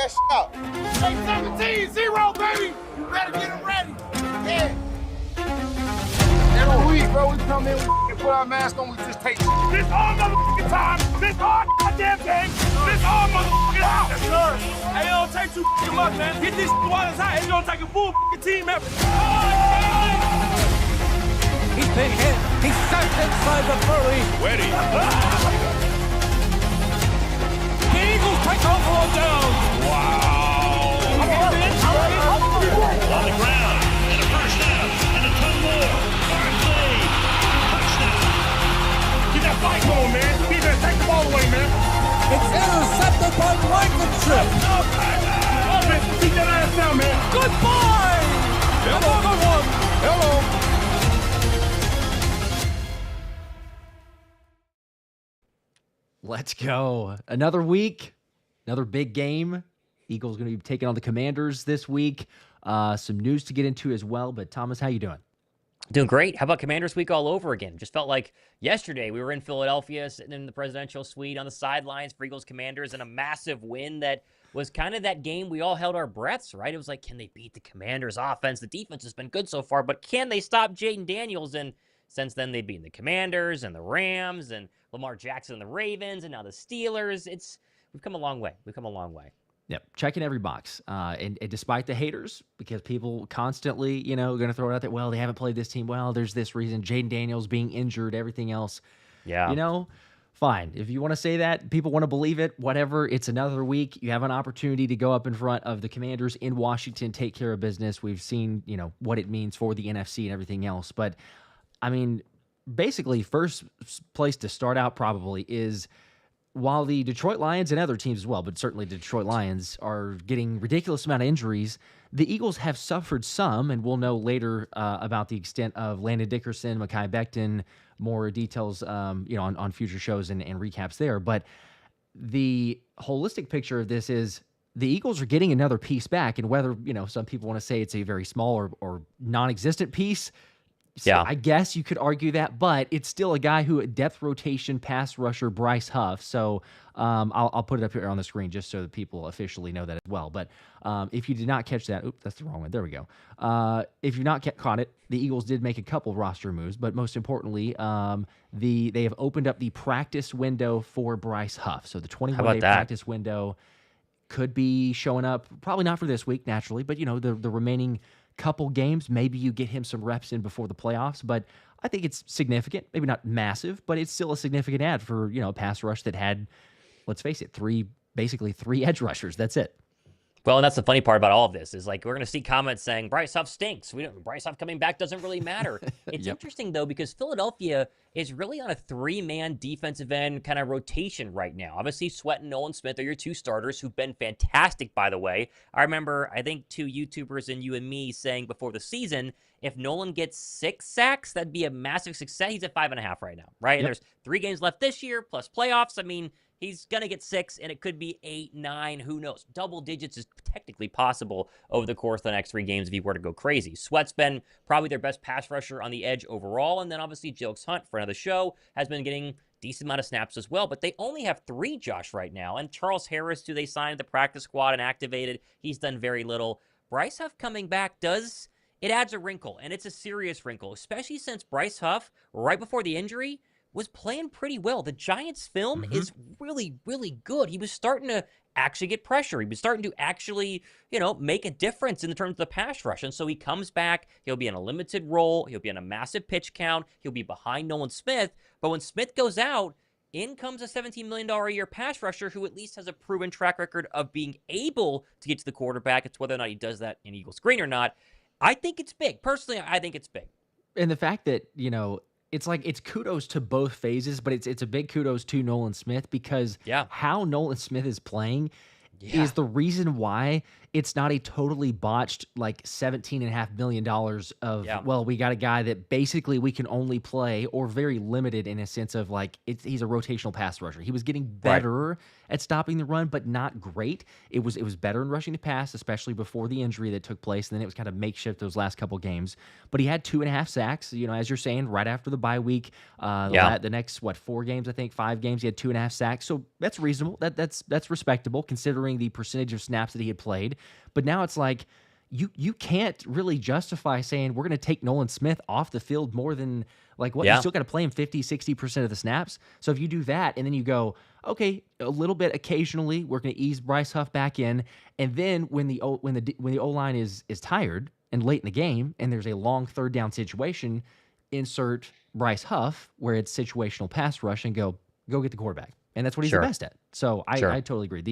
that shit out. Hey, 17-0, baby. You better get them ready. Yeah. Every week, bro, we come in, we put our mask on, we just take this all motherfucking time. This all goddamn game. This all motherfucking out. Yes, sir. Hey, it don't take too much, man. Get this while it's hot. It's gonna take a full team effort. He's been hit. He's sucked inside the 30. Ready. The Eagles take over on down. Wow. On the ground. And a first down. And a ton more. Barkley. Touchdown. Get that fight going, man. He better take the ball away, man. It's intercepted by Blankenship. Offense, keep that ass down, man. Goodbye. Another one. Hello. Let's go. Another week, another big game. Eagles going to be taking on the Commanders this week. Some news to get into as well. But Thomas, how you doing? Doing great. How about Commanders week all over again? Just felt like yesterday we were in Philadelphia sitting in the presidential suite on the sidelines for Eagles Commanders and a massive win that was kind of that game we all held our breaths, right? It was like, can they beat the Commanders offense? The defense has been good so far, but can they stop Jaden Daniels? And since then they've beaten the Commanders and the Rams and Lamar Jackson and the Ravens and now the Steelers. We've come a long way. We've come a long way. Yep, checking every box. And despite the haters, because people constantly, going to throw it out there, well, they haven't played this team well, there's this reason, Jaden Daniels being injured, everything else. Yeah. Fine. If you want to say that, people want to believe it, whatever. It's another week. You have an opportunity to go up in front of the Commanders in Washington, take care of business. We've seen, what it means for the NFC and everything else. But, I mean, basically, first place to start out probably is, while the Detroit Lions and other teams as well, but certainly the Detroit Lions are getting ridiculous amount of injuries, the Eagles have suffered some, and we'll know later about the extent of Landon Dickerson, Mekhi Becton, more details, on future shows and recaps there. But the holistic picture of this is the Eagles are getting another piece back, and whether, some people want to say it's a very small or non-existent piece, so yeah, I guess you could argue that, but it's still a guy who depth rotation pass rusher Bryce Huff. So I'll put it up here on the screen just so that people officially know that as well. But if you did not catch that, oops, that's the wrong one. There we go. If you've not caught it, the Eagles did make a couple roster moves, but most importantly, they have opened up the practice window for Bryce Huff. So the 21-day practice window could be showing up, probably not for this week, naturally, but the remaining couple games, maybe you get him some reps in before the playoffs, but I think it's significant, maybe not massive, but it's still a significant ad for, a pass rush that had, let's face it, basically three edge rushers. That's it. Well, and that's the funny part about all of this is, like, we're going to see comments saying Bryce Huff stinks. Bryce Huff coming back doesn't really matter. It's interesting, though, because Philadelphia is really on a three-man defensive end kind of rotation right now. Obviously, Sweat and Nolan Smith are your two starters who've been fantastic, by the way. I remember, I think, two YouTubers and you and me saying before the season, if Nolan gets 6 sacks, that'd be a massive success. He's at 5.5 right now, right? And there's 3 games left this year, plus playoffs. I mean, he's going to get 6, and it could be 8, 9, who knows. Double digits is technically possible over the course of the next 3 games if he were to go crazy. Sweat's been probably their best pass rusher on the edge overall, and then obviously Jalyx Hunt, friend of the show, has been getting decent amount of snaps as well, but they only have 3, Josh, right now, and Charles Harris, who they signed the practice squad and activated, he's done very little. Bryce Huff coming back it adds a wrinkle, and it's a serious wrinkle, especially since Bryce Huff, right before the injury, was playing pretty well. The Giants' film is really, really good. He was starting to actually get pressure. He was starting to actually, make a difference in terms of the pass rush. And so he comes back. He'll be in a limited role. He'll be in a massive pitch count. He'll be behind Nolan Smith. But when Smith goes out, in comes a $17 million a year pass rusher who at least has a proven track record of being able to get to the quarterback. It's whether or not he does that in Eagle screen or not. I think it's big. Personally, I think it's big. And the fact that, it's like it's kudos to both phases, but it's a big kudos to Nolan Smith because how Nolan Smith is playing is the reason why it's not a totally botched like $17.5 million of, well, we got a guy that basically we can only play or very limited in a sense of like he's a rotational pass rusher. He was getting better at stopping the run, but not great. It was better in rushing the pass, especially before the injury that took place. And then it was kind of makeshift those last couple games. But he had 2.5 sacks, as you're saying, right after the bye week. The next, 4 games, I think, 5 games, he had 2.5 sacks. So that's reasonable. That's respectable considering the percentage of snaps that he had played. But now it's like, you can't really justify saying we're going to take Nolan Smith off the field more than you still got to play him 50-60% of the snaps. So if you do that and then you go, okay, a little bit occasionally, we're going to ease Bryce Huff back in, and then when the O-line is tired and late in the game and there's a long third down situation, insert Bryce Huff where it's situational pass rush and go get the quarterback. And that's what he's the best at. So I totally agree.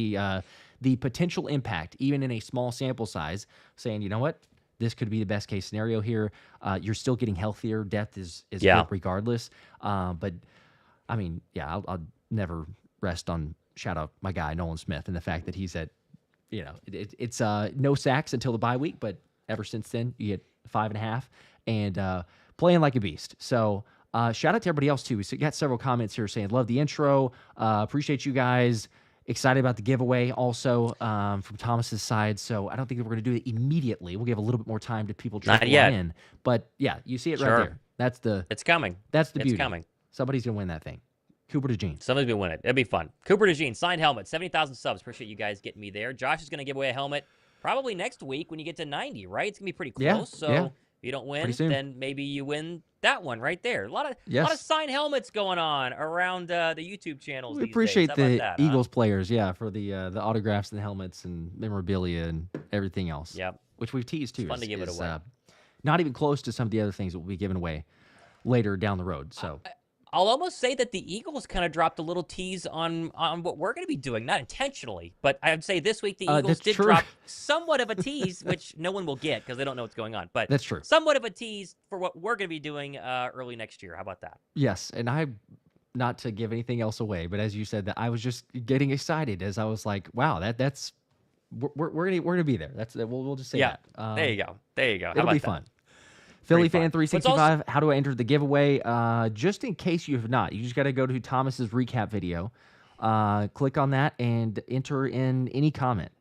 The potential impact, even in a small sample size, saying, you know what, this could be the best case scenario here. You're still getting healthier. Depth is good regardless. But I mean, I'll never rest on shout out my guy Nolan Smith and the fact that he's at, it's no sacks until the bye week, but ever since then you get 5.5 and playing like a beast. So shout out to everybody else too. We got several comments here saying love the intro. Appreciate you guys. Excited about the giveaway also from Thomas's side. So I don't think that we're going to do it immediately. We'll give a little bit more time to people trickle in. But yeah, you see it right there. It's coming. That's the beauty. It's coming. Somebody's going to win that thing. Cooper DeJean. Somebody's going to win it. It'll be fun. Cooper DeJean, signed helmet, 70,000 subs. Appreciate you guys getting me there. Josh is going to give away a helmet probably next week when you get to 90, right? It's going to be pretty close. If you don't win, then maybe you win that one right there. A lot of signed helmets going on around the YouTube channels. We appreciate the Eagles players, for the autographs and the helmets and memorabilia and everything else. Yeah, which we've teased too. It's fun to give it away. Not even close to some of the other things that will be given away later down the road. So I'll almost say that the Eagles kind of dropped a little tease on what we're going to be doing, not intentionally, but I would say this week the Eagles did drop somewhat of a tease, which no one will get because they don't know what's going on. But that's true. Somewhat of a tease for what we're going to be doing early next year. How about that? Yes, and not to give anything else away, but as you said, that I was just getting excited as I was like, wow, that's we're gonna be there. We'll just say that. There you go. It'll be fun. Philly Fan 365, how do I enter the giveaway? Just in case you have not, you just got to go to Thomas's recap video, click on that, and enter in any comment.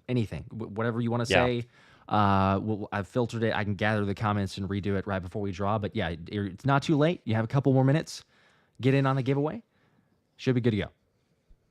Anything, whatever you want to say. I've filtered it. I can gather the comments and redo it right before we draw. But yeah, it's not too late. You have a couple more minutes. Get in on the giveaway. Should be good to go.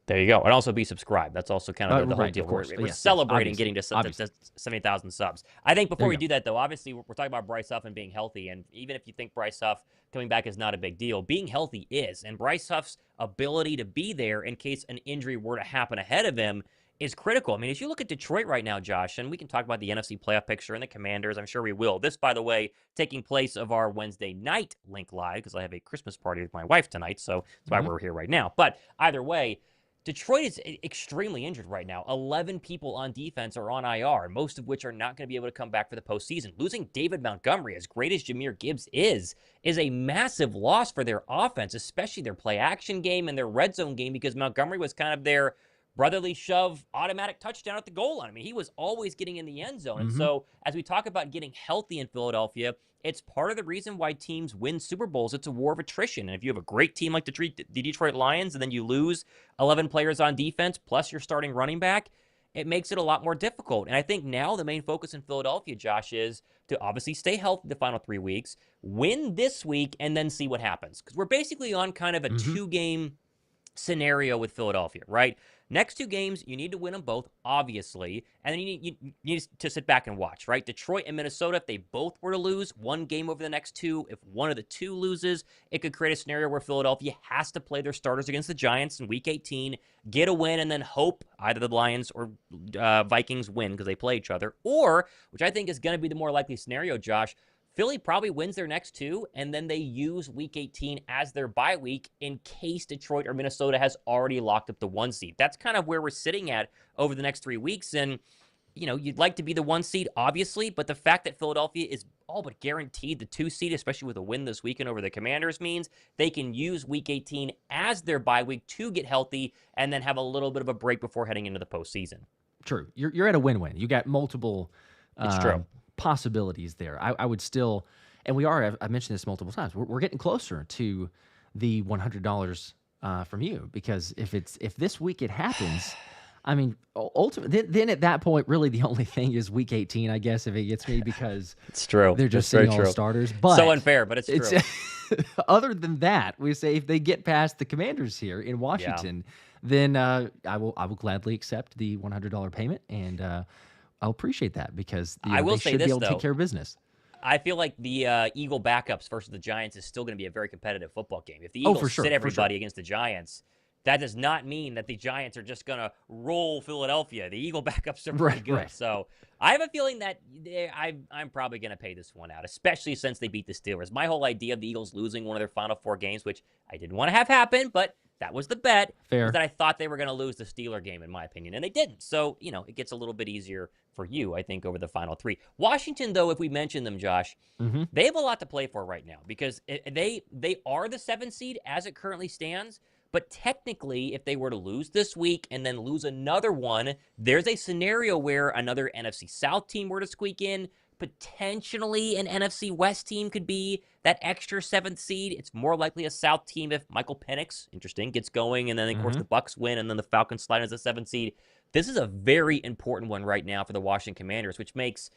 There you go. And also be subscribed. That's also kind of the whole deal. We're celebrating getting to 70,000 subs. I think before we do that, though, obviously we're talking about Bryce Huff and being healthy. And even if you think Bryce Huff coming back is not a big deal, being healthy is. And Bryce Huff's ability to be there in case an injury were to happen ahead of him is critical. I mean, as you look at Detroit right now, Josh, and we can talk about the NFC playoff picture and the Commanders, I'm sure we will. This, by the way, taking place of our Wednesday night link live because I have a Christmas party with my wife tonight, so that's why we're here right now. But either way, Detroit is extremely injured right now. 11 people on defense are on IR, most of which are not going to be able to come back for the postseason. Losing David Montgomery, as great as Jahmyr Gibbs is a massive loss for their offense, especially their play-action game and their red zone game, because Montgomery was kind of their brotherly shove, automatic touchdown at the goal line. I mean, he was always getting in the end zone. And so as we talk about getting healthy in Philadelphia, it's part of the reason why teams win Super Bowls. It's a war of attrition. And if you have a great team like the Detroit Lions and then you lose 11 players on defense plus your starting running back, it makes it a lot more difficult. And I think now the main focus in Philadelphia, Josh, is to obviously stay healthy the final 3 weeks, win this week, and then see what happens. Because we're basically on kind of a two-game scenario with Philadelphia, right? Next 2 games, you need to win them both, obviously, and then you need to sit back and watch, right? Detroit and Minnesota, if they both were to lose one game over the next 2, if one of the 2 loses, it could create a scenario where Philadelphia has to play their starters against the Giants in Week 18, get a win, and then hope either the Lions or Vikings win because they play each other, or, which I think is going to be the more likely scenario, Josh, Philly probably wins their next 2, and then they use Week 18 as their bye week in case Detroit or Minnesota has already locked up the 1 seed. That's kind of where we're sitting at over the next 3 weeks, and, you'd like to be the 1 seed, obviously, but the fact that Philadelphia is all but guaranteed the 2 seed, especially with a win this weekend over the Commanders, means they can use Week 18 as their bye week to get healthy and then have a little bit of a break before heading into the postseason. True. You're at a win-win. You got multiple it's true. Possibilities there. I would still, and we are, I've mentioned this multiple times, we're getting closer to the $100 from you, because if this week it happens, I mean, ultimately, then at that point, really the only thing is week 18, I guess, if it gets me, because it's true. They're just sitting all starters. But so unfair, but it's true. Other than that, we say if they get past the Commanders here in Washington, then I will gladly accept the $100 payment, and I'll appreciate that, because I will they say should this, be able to though. take care of business. I feel like the Eagle backups versus the Giants is still going to be a very competitive football game. If the Eagles sit everybody against the Giants, that does not mean that the Giants are just going to roll Philadelphia. The Eagle backups are pretty good. Right. So I have a feeling that I'm probably going to pay this one out, especially since they beat the Steelers. My whole idea of the Eagles losing one of their final 4 games, which I didn't want to have happen, but that was the bet, was that I thought they were going to lose the Steeler game, in my opinion, and they didn't. So, it gets a little bit easier for you, I think, over the final 3. Washington, though, if we mention them, Josh, they have a lot to play for right now, because they are the 7th seed as it currently stands. But technically, if they were to lose this week and then lose another one, there's a scenario where another NFC South team were to squeak in. Potentially an NFC West team could be that extra 7th seed. It's more likely a South team if Michael Penix, gets going, and then, of course, the Bucs win, and then the Falcons slide as a 7th seed. This is a very important one right now for the Washington Commanders, which makes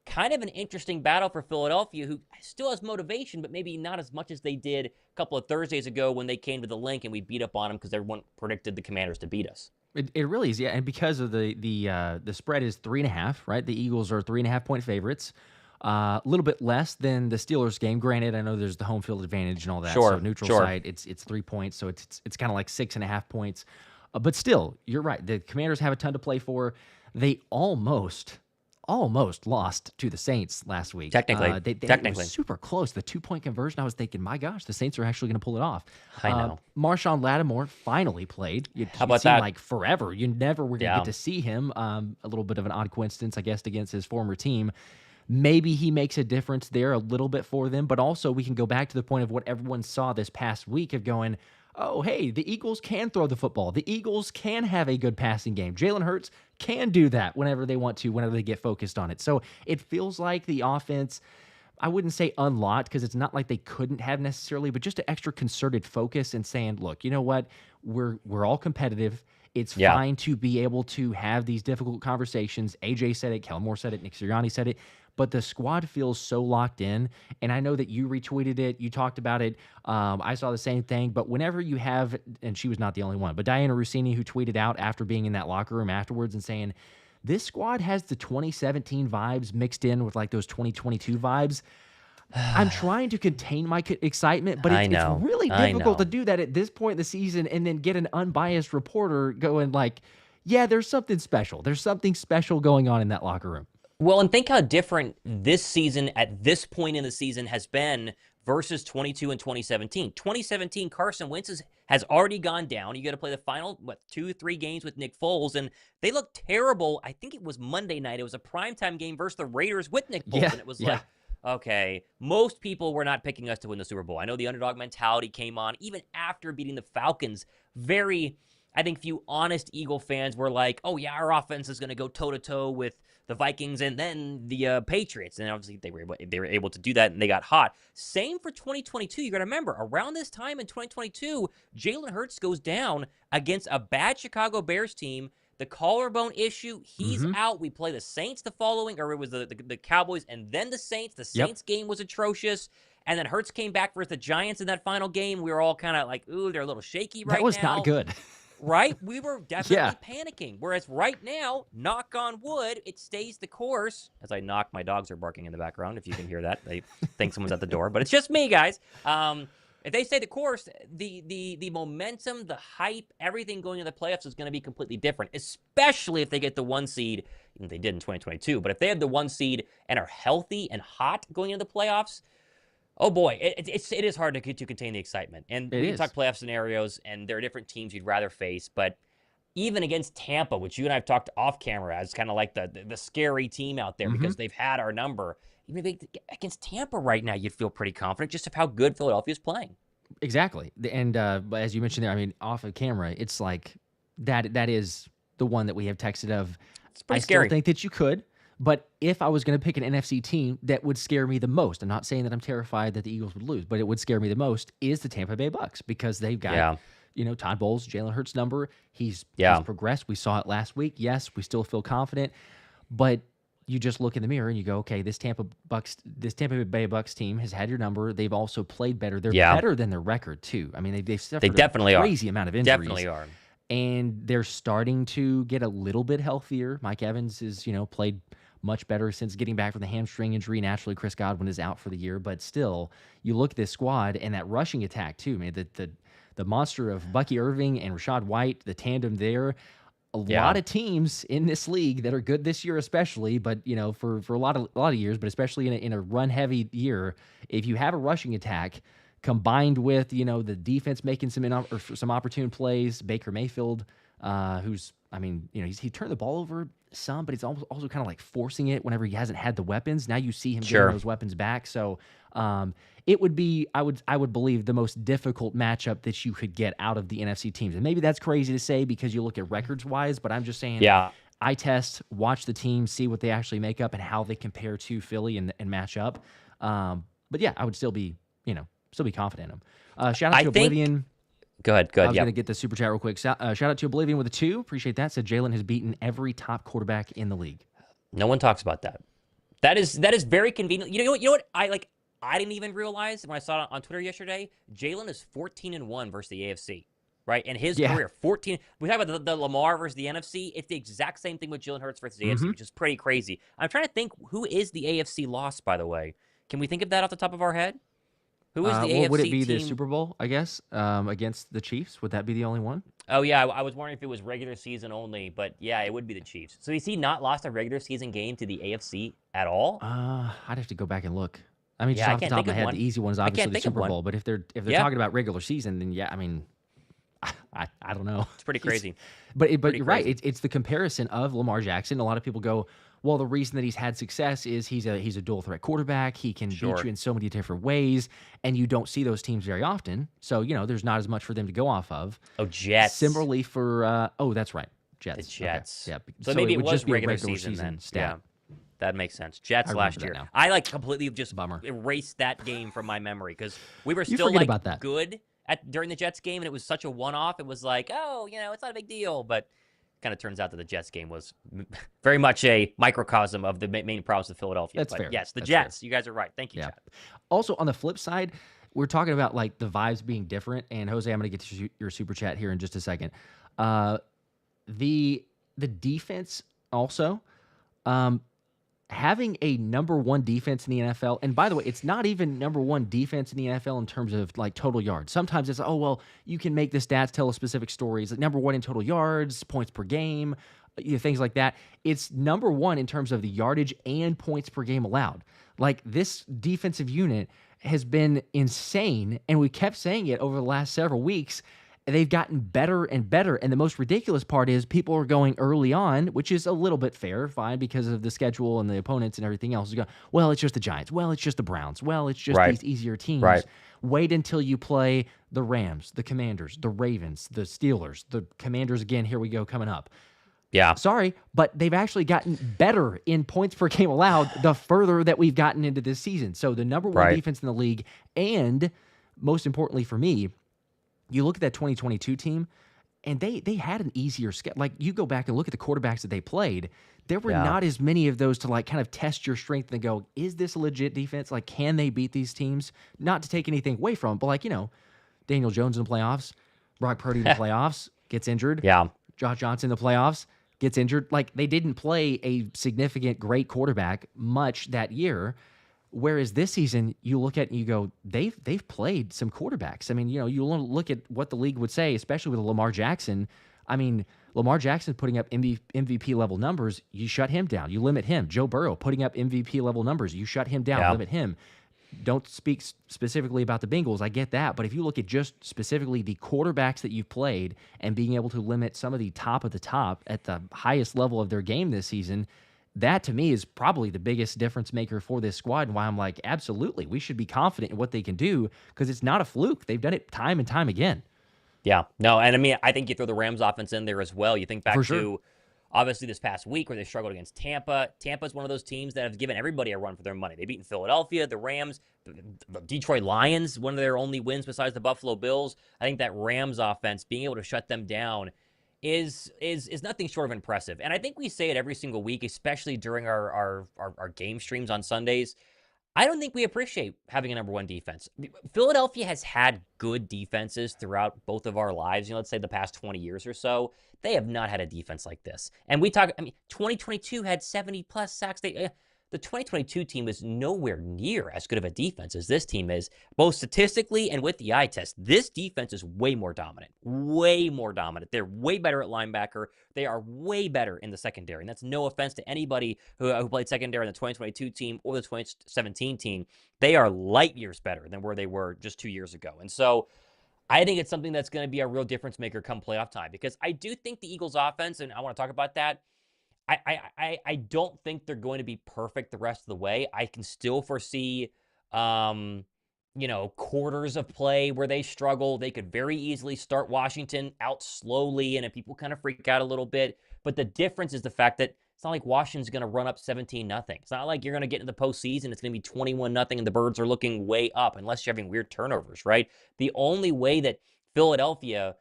kind of an interesting battle for Philadelphia, who still has motivation, but maybe not as much as they did a couple of Thursdays ago when they came to the Link and we beat up on them because everyone predicted the Commanders to beat us. It really is, yeah. And because of the spread is 3.5, right? The Eagles are 3.5-point favorites. A little bit less than the Steelers game. Granted, I know there's the home field advantage and all that. So neutral site, it's 3 points, so it's kind of like 6.5 points. But still, you're right. The Commanders have a ton to play for. They almost lost to the Saints last week. Technically. They were super close. The 2-point conversion, I was thinking, my gosh, the Saints are actually going to pull it off. I know. Marshawn Lattimore finally played. How about it seemed that? Like forever. You never were going to get to see him. A little bit of an odd coincidence, I guess, against his former team. Maybe he makes a difference there a little bit for them, but also we can go back to the point of what everyone saw this past week of going, oh, hey, the Eagles can throw the football. The Eagles can have a good passing game. Jalen Hurts can do that whenever they want to, whenever they get focused on it. So it feels like the offense, I wouldn't say unlocked, because it's not like they couldn't have necessarily, but just an extra concerted focus and saying, look, you know what? We're all competitive. It's fine to be able to have these difficult conversations. AJ said it, Kellen Moore said it, Nick Sirianni said it. But the squad feels so locked in, and I know that you retweeted it, you talked about it, I saw the same thing, but whenever you have, and she was not the only one, but Diana Rossini, who tweeted out after being in that locker room afterwards and saying, this squad has the 2017 vibes mixed in with like those 2022 vibes. I'm trying to contain my excitement, but it's really difficult to do that at this point in the season and then get an unbiased reporter going like, yeah, there's something special. There's something special going on in that locker room. Well, and think how different this season at this point in the season has been versus 22 and 2017. 2017, Carson Wentz has already gone down. You got to play the final, 2-3 games with Nick Foles, and they looked terrible. I think it was Monday night. It was a primetime game versus the Raiders with Nick Foles, and it was like, okay, most people were not picking us to win the Super Bowl. I know the underdog mentality came on even after beating the Falcons. I think few honest Eagle fans were like, oh yeah, our offense is going to go toe-to-toe with the Vikings and then the Patriots. And obviously they were able to do that, and they got hot. Same for 2022. You got to remember, around this time in 2022, Jalen Hurts goes down against a bad Chicago Bears team. The collarbone issue, he's out. We play the Saints the following, or it was the Cowboys and then the Saints. The Saints game was atrocious. And then Hurts came back versus the Giants in that final game. We were all kind of like, ooh, they're a little shaky right now. That was not good. Right? We were definitely panicking. Whereas right now, knock on wood, it stays the course. As I knock, my dogs are barking in the background, if you can hear that. They think someone's at the door. But it's just me, guys. If they stay the course, the momentum, the hype, everything going into the playoffs is going to be completely different, especially if they get the 1 seed. They did in 2022. But if they have the 1 seed and are healthy and hot going into the playoffs, oh boy, it is hard to contain the excitement. And we can talk playoff scenarios, and there are different teams you'd rather face. But even against Tampa, which you and I have talked off camera as kind of like the scary team out there because they've had our number. Even against Tampa right now, you'd feel pretty confident just of how good Philadelphia is playing. Exactly. And as you mentioned there, I mean, off of camera, it's like that is the one that we have texted of. It's pretty scary. I still think that you could. But if I was going to pick an NFC team that would scare me the most, I'm not saying that I'm terrified that the Eagles would lose, but it would scare me the most, is the Tampa Bay Bucks, because they've got Todd Bowles, Jalen Hurts number. He's progressed. We saw it last week. Yes, we still feel confident, but you just look in the mirror and you go, okay, this Tampa Bay Bucks team has had your number. They've also played better. They're better than their record too. I mean, they've suffered a crazy amount of injuries. Definitely are. And they're starting to get a little bit healthier. Mike Evans is, played much better since getting back from the hamstring injury. Naturally, Chris Godwin is out for the year, but still, you look at this squad and that rushing attack too, man. The monster of Bucky Irving and Rachaad White, the tandem there. A lot of teams in this league that are good this year, especially, but for a lot of years, but especially in a run heavy year, if you have a rushing attack combined with the defense making some opportune plays, Baker Mayfield, he turned the ball over some, but he's also kind of like forcing it whenever he hasn't had the weapons. Now you see him getting those weapons back, so it would be, I would believe, the most difficult matchup that you could get out of the NFC teams. And maybe that's crazy to say because you look at records-wise, but I'm just saying eye test, watch the team, see what they actually make up and how they compare to Philly and match up. But yeah, I would still be confident in them. Shout out to Oblivion. Go ahead. I was going to get the super chat real quick. Shout out to Oblivion with a 2. Appreciate that. Said Jalen has beaten every top quarterback in the league. No one talks about that. That is very convenient. You know what? I didn't even realize when I saw it on Twitter yesterday. Jalen is 14-1 versus the AFC, right? In his career, 14. We talk about the Lamar versus the NFC. It's the exact same thing with Jalen Hurts versus the AFC, which is pretty crazy. I'm trying to think who is the AFC loss, by the way. Can we think of that off the top of our head? Who is the AFC would it be team? The Super Bowl, I guess, against the Chiefs? Would that be the only one? Oh, yeah. I was wondering if it was regular season only, but yeah, it would be the Chiefs. So is he not lost a regular season game to the AFC at all? I'd have to go back and look. I mean, just off the top of my head, the easy one is obviously the Super Bowl. But if they're talking about regular season, then yeah, I mean, I don't know. It's pretty crazy. But you're right. It's the comparison of Lamar Jackson. A lot of people go, well, the reason that he's had success is he's a dual threat quarterback. He can beat you in so many different ways, and you don't see those teams very often. So there's not as much for them to go off of. Oh, Jets. Similarly for that's right, Jets. The Jets. Okay. Yeah. So maybe it it would was just be a regular season then. stat. Yeah. That makes sense. Jets last year. I completely just Bummer. erased that game from my memory because we were still about that. good during the Jets game, and it was such a one-off. It was like, it's not a big deal, but kind of turns out that the Jets game was very much a microcosm of the main problems of Philadelphia. That's fair. Yes, That's Jets. fair. You guys are right. Thank you, Chad. Also, on the flip side, we're talking about like the vibes being different. And Jose, I'm going to get to your super chat here in just a second. The defense also. Having a number 1 defense in the NFL, and by the way, it's not even number 1 defense in the NFL in terms of like total yards. Sometimes it's, you can make the stats tell a specific story. It's like number 1 in total yards, points per game, things like that. It's number 1 in terms of the yardage and points per game allowed. Like this defensive unit has been insane, and we kept saying it over the last several weeks. They've gotten better and better. And the most ridiculous part is people are going early on, which is a little bit fair, fine, because of the schedule and the opponents and everything else. You go, well, it's just the Giants. Well, it's just the Browns. Well, it's just these easier teams. Right. Wait until you play the Rams, the Commanders, the Ravens, the Steelers, the Commanders again. Here we go, coming up. Yeah. Sorry, but they've actually gotten better in points per game allowed the further that we've gotten into this season. So the number 1 defense in the league, and most importantly for me, you look at that 2022 team, and they had an easier schedule. Like, you go back and look at the quarterbacks that they played, there were not as many of those to, like, kind of test your strength and go, is this a legit defense? Like, can they beat these teams? Not to take anything away from them, but, like, Daniel Jones in the playoffs, Brock Purdy in the playoffs, gets injured. Yeah. Josh Johnson in the playoffs, gets injured. Like, they didn't play a significant, great quarterback much that year. Whereas this season, you look at and you go, they've played some quarterbacks. I mean, you look at what the league would say, especially with Lamar Jackson. I mean, Lamar Jackson putting up MVP level numbers, you shut him down. You limit him. Joe Burrow putting up MVP level numbers, you shut him down, limit him. Don't speak specifically about the Bengals. I get that. But if you look at just specifically the quarterbacks that you've played and being able to limit some of the top of the top at the highest level of their game this season, that, to me, is probably the biggest difference maker for this squad, and why I'm like, absolutely, we should be confident in what they can do, because it's not a fluke. They've done it time and time again. Yeah. No, and I mean, I think you throw the Rams offense in there as well. You think back to Obviously, this past week where they struggled against Tampa. Tampa's one of those teams that have given everybody a run for their money. They've beaten Philadelphia, the Rams, the Detroit Lions, one of their only wins besides the Buffalo Bills. I think that Rams offense, being able to shut them down, is nothing short of impressive. And I think we say it every single week, especially during our game streams on Sundays. I don't think we appreciate having a number one defense. Philadelphia has had good defenses throughout both of our lives. Let's say the past 20 years or so. They have not had a defense like this. And 2022 had 70-plus sacks. The 2022 team is nowhere near as good of a defense as this team is, both statistically and with the eye test. This defense is way more dominant. Way more dominant. They're way better at linebacker. They are way better in the secondary. And that's no offense to anybody who played secondary in the 2022 team or the 2017 team. They are light years better than where they were just 2 years ago. And so I think it's something that's going to be a real difference maker come playoff time, because I do think the Eagles offense, and I want to talk about that, I don't think they're going to be perfect the rest of the way. I can still foresee, quarters of play where they struggle. They could very easily start Washington out slowly, and if people kind of freak out a little bit. But the difference is the fact that it's not like Washington's going to run up 17-0. It's not like you're going to get into the postseason. It's going to be 21-0, and the Birds are looking way up, unless you're having weird turnovers, right? The only way that Philadelphia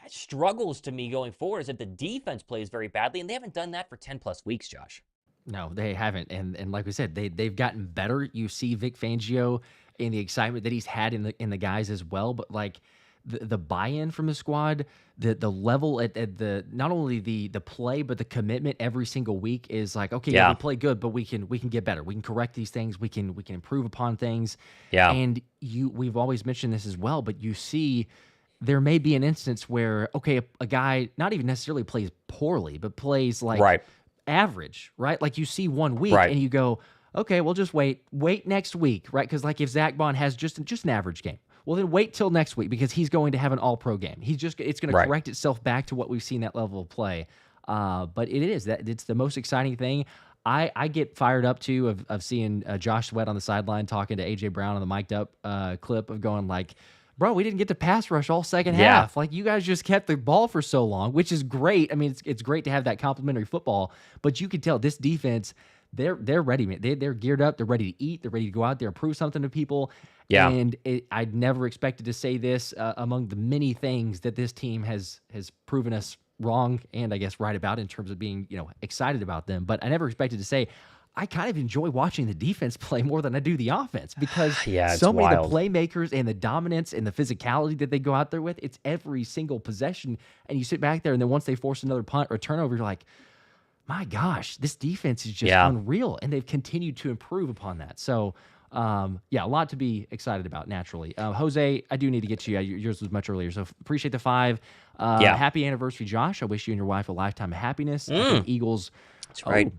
struggles to me going forward is if the defense plays very badly, and they haven't done that for 10-plus weeks, Josh. No, they haven't. And like we said, they've gotten better. You see Vic Fangio and the excitement that he's had in the guys as well, but like the buy-in from the squad, the level at the not only the play but the commitment every single week is like, okay, yeah, we play good, but we can get better. We can correct these things. We can improve upon things. Yeah. And we've always mentioned this as well, but you see there may be an instance where, okay, a guy not even necessarily plays poorly, but plays like average, right? Like you see 1 week and you go, okay, well, just wait next week, right? Because like if Zack Baun has just an average game, well, then wait till next week because he's going to have an all-pro game. It's going to correct itself back to what we've seen that level of play. But it's the most exciting thing. I get fired up too of seeing Josh Sweat on the sideline talking to AJ Brown on the mic'd up clip of going like, bro, we didn't get to pass rush all second half. Like, you guys just kept the ball for so long, which is great. I mean, it's great to have that complimentary football, but you can tell this defense, they're ready, man. They're geared up. They're ready to eat. They're ready to go out there and prove something to people. Yeah. And I'd never expected to say this among the many things that this team has proven us wrong and I guess right about in terms of being, excited about them. But I never expected to say, I kind of enjoy watching the defense play more than I do the offense because so many of the playmakers and the dominance and the physicality that they go out there with, it's every single possession. And you sit back there and then once they force another punt or turnover, you're like, my gosh, this defense is just unreal. And they've continued to improve upon that. So, a lot to be excited about naturally. Jose, I do need to get to you. Yours was much earlier. So appreciate the 5. Happy anniversary, Josh. I wish you and your wife a lifetime of happiness. I think Eagles. That's right.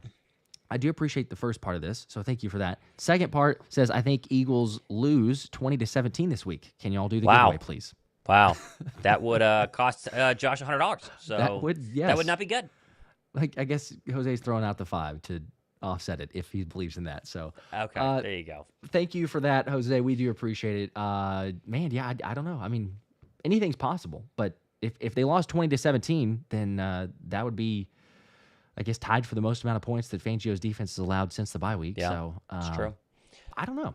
I do appreciate the first part of this, so thank you for that. Second part says, I think Eagles lose 20-17 this week. Can you all do the giveaway, please? Wow. That would cost Josh $100. So that would not be good. Like, I guess Jose's throwing out the 5 to offset it if he believes in that. So okay, there you go. Thank you for that, Jose. We do appreciate it. I don't know. I mean, anything's possible, but if they lost 20-17, then that would be, I guess, tied for the most amount of points that Fangio's defense has allowed since the bye week. Yeah, so it's true. I don't know.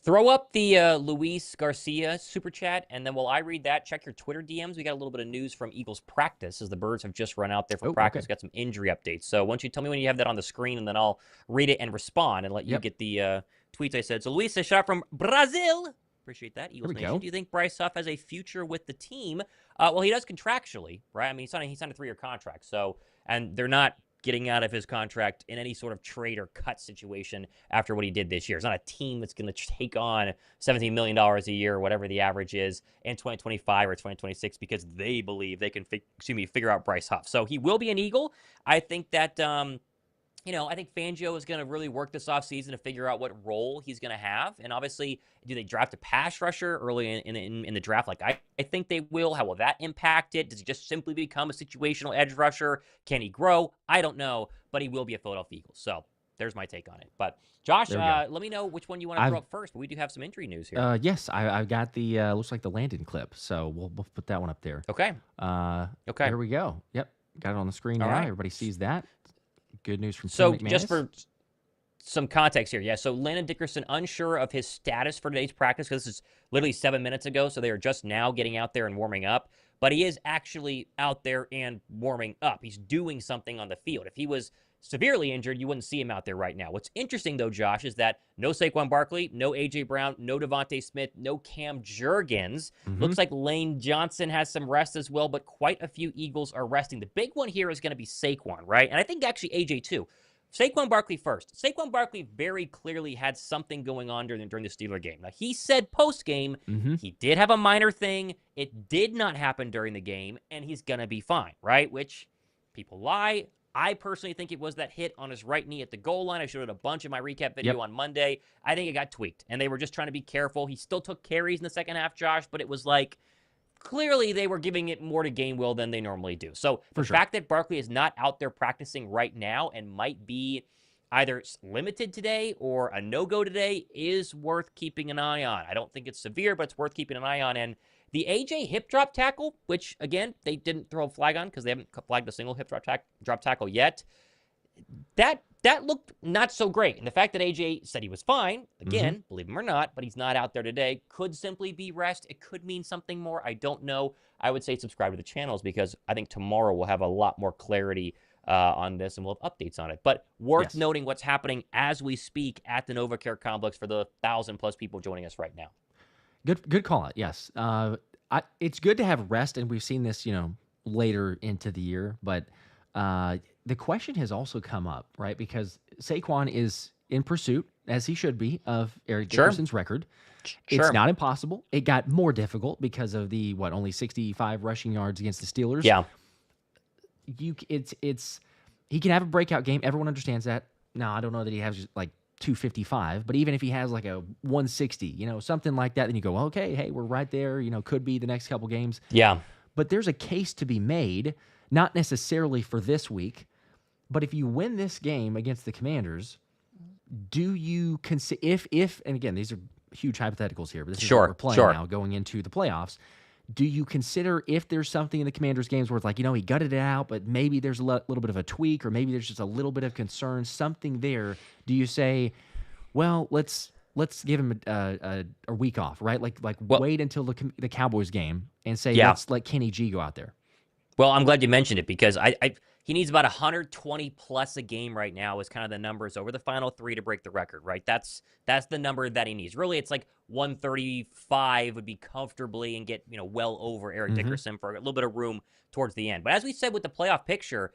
Throw up the Luis Garcia super chat, and then while I read that, check your Twitter DMs. We got a little bit of news from Eagles practice as the Birds have just run out there for practice. Got some injury updates. So why don't you tell me when you have that on the screen, and then I'll read it and respond and let you get the tweets I said. So Luis says, shout out from Brazil. Appreciate that, Eagles Nation. Do you think Bryce Huff has a future with the team? Well, he does contractually, right? I mean, he signed a 3-year contract, and they're not getting out of his contract in any sort of trade or cut situation after what he did this year. It's not a team that's going to take on $17 million a year or whatever the average is in 2025 or 2026 because they believe they can figure out Bryce Huff. So he will be an Eagle. I think that I think Fangio is going to really work this offseason to figure out what role he's going to have. And obviously, do they draft a pass rusher early in the draft? Like I think they will. How will that impact it? Does he just simply become a situational edge rusher? Can he grow? I don't know, but he will be a Philadelphia Eagle. So there's my take on it. But Josh, let me know which one you want to throw up first. But we do have some injury news here. Yes, I've got the looks like the Landon clip. So we'll put that one up there. Okay. Okay. Here we go. Yep. Got it on the screen All now. right. Everybody sees that. Good news from So Tim McManus. just for some context here, yeah. So Landon Dickerson unsure of his status for today's practice because this is literally 7 minutes ago. So they are just now getting out there and warming up. But he is actually out there and warming up. He's doing something on the field. If he was severely injured, you wouldn't see him out there right now. What's interesting, though, Josh, is that no Saquon Barkley, no A.J. Brown, no Devonta Smith, no Cam Jurgens. Looks like Lane Johnson has some rest as well, but quite a few Eagles are resting. The big one here is going to be Saquon, right? And I think actually A.J. too. Saquon Barkley first. Saquon Barkley very clearly had something going on during the Steeler game. Now, he said post-game he did have a minor thing. It did not happen during the game, and he's going to be fine, right? Which people lie. I personally think it was that hit on his right knee at the goal line. I showed it a bunch in my recap video on Monday. I think it got tweaked, and they were just trying to be careful. He still took carries in the second half, Josh, but it was like clearly they were giving it more to Gainwell than they normally do. So the fact that Barkley is not out there practicing right now and might be either limited today or a no-go today is worth keeping an eye on. I don't think it's severe, but it's worth keeping an eye on. And the AJ hip drop tackle, which, again, they didn't throw a flag on because they haven't flagged a single hip drop tackle yet, that looked not so great. And the fact that AJ said he was fine, again, believe him or not, but he's not out there today, could simply be rest. It could mean something more. I don't know. I would say subscribe to the channels because I think tomorrow we'll have a lot more clarity on this and we'll have updates on it. But worth noting what's happening as we speak at the NovaCare complex for the 1,000+ people joining us right now. Good call out. Yes. It's good to have rest, and we've seen this, later into the year, but the question has also come up, right? Because Saquon is in pursuit, as he should be, of Eric Dickerson's record. It's not impossible. It got more difficult because of the only 65 rushing yards against the Steelers. Yeah. He can have a breakout game. Everyone understands that. No, I don't know that he has just 255, but even if he has a 160, something like that, then you go, okay, hey, we're right there. Could be the next couple games. Yeah. But there's a case to be made, not necessarily for this week, but if you win this game against the Commanders, do you consider if and again, these are huge hypotheticals here, but this is what we're playing now going into the playoffs. Do you consider if there's something in the Commanders games where it's he gutted it out, but maybe there's a little bit of a tweak, or maybe there's just a little bit of concern, something there? Do you say, well, let's give him a week off, right? Wait until the Cowboys game and say, let's let Kenny G go out there. Well, I'm glad you mentioned it because he needs about 120 plus a game right now is kind of the numbers over the final 3 to break the record, right? That's the number that he needs. Really, it's 135 would be comfortably and get, well over Eric Dickerson for a little bit of room towards the end. But as we said with the playoff picture,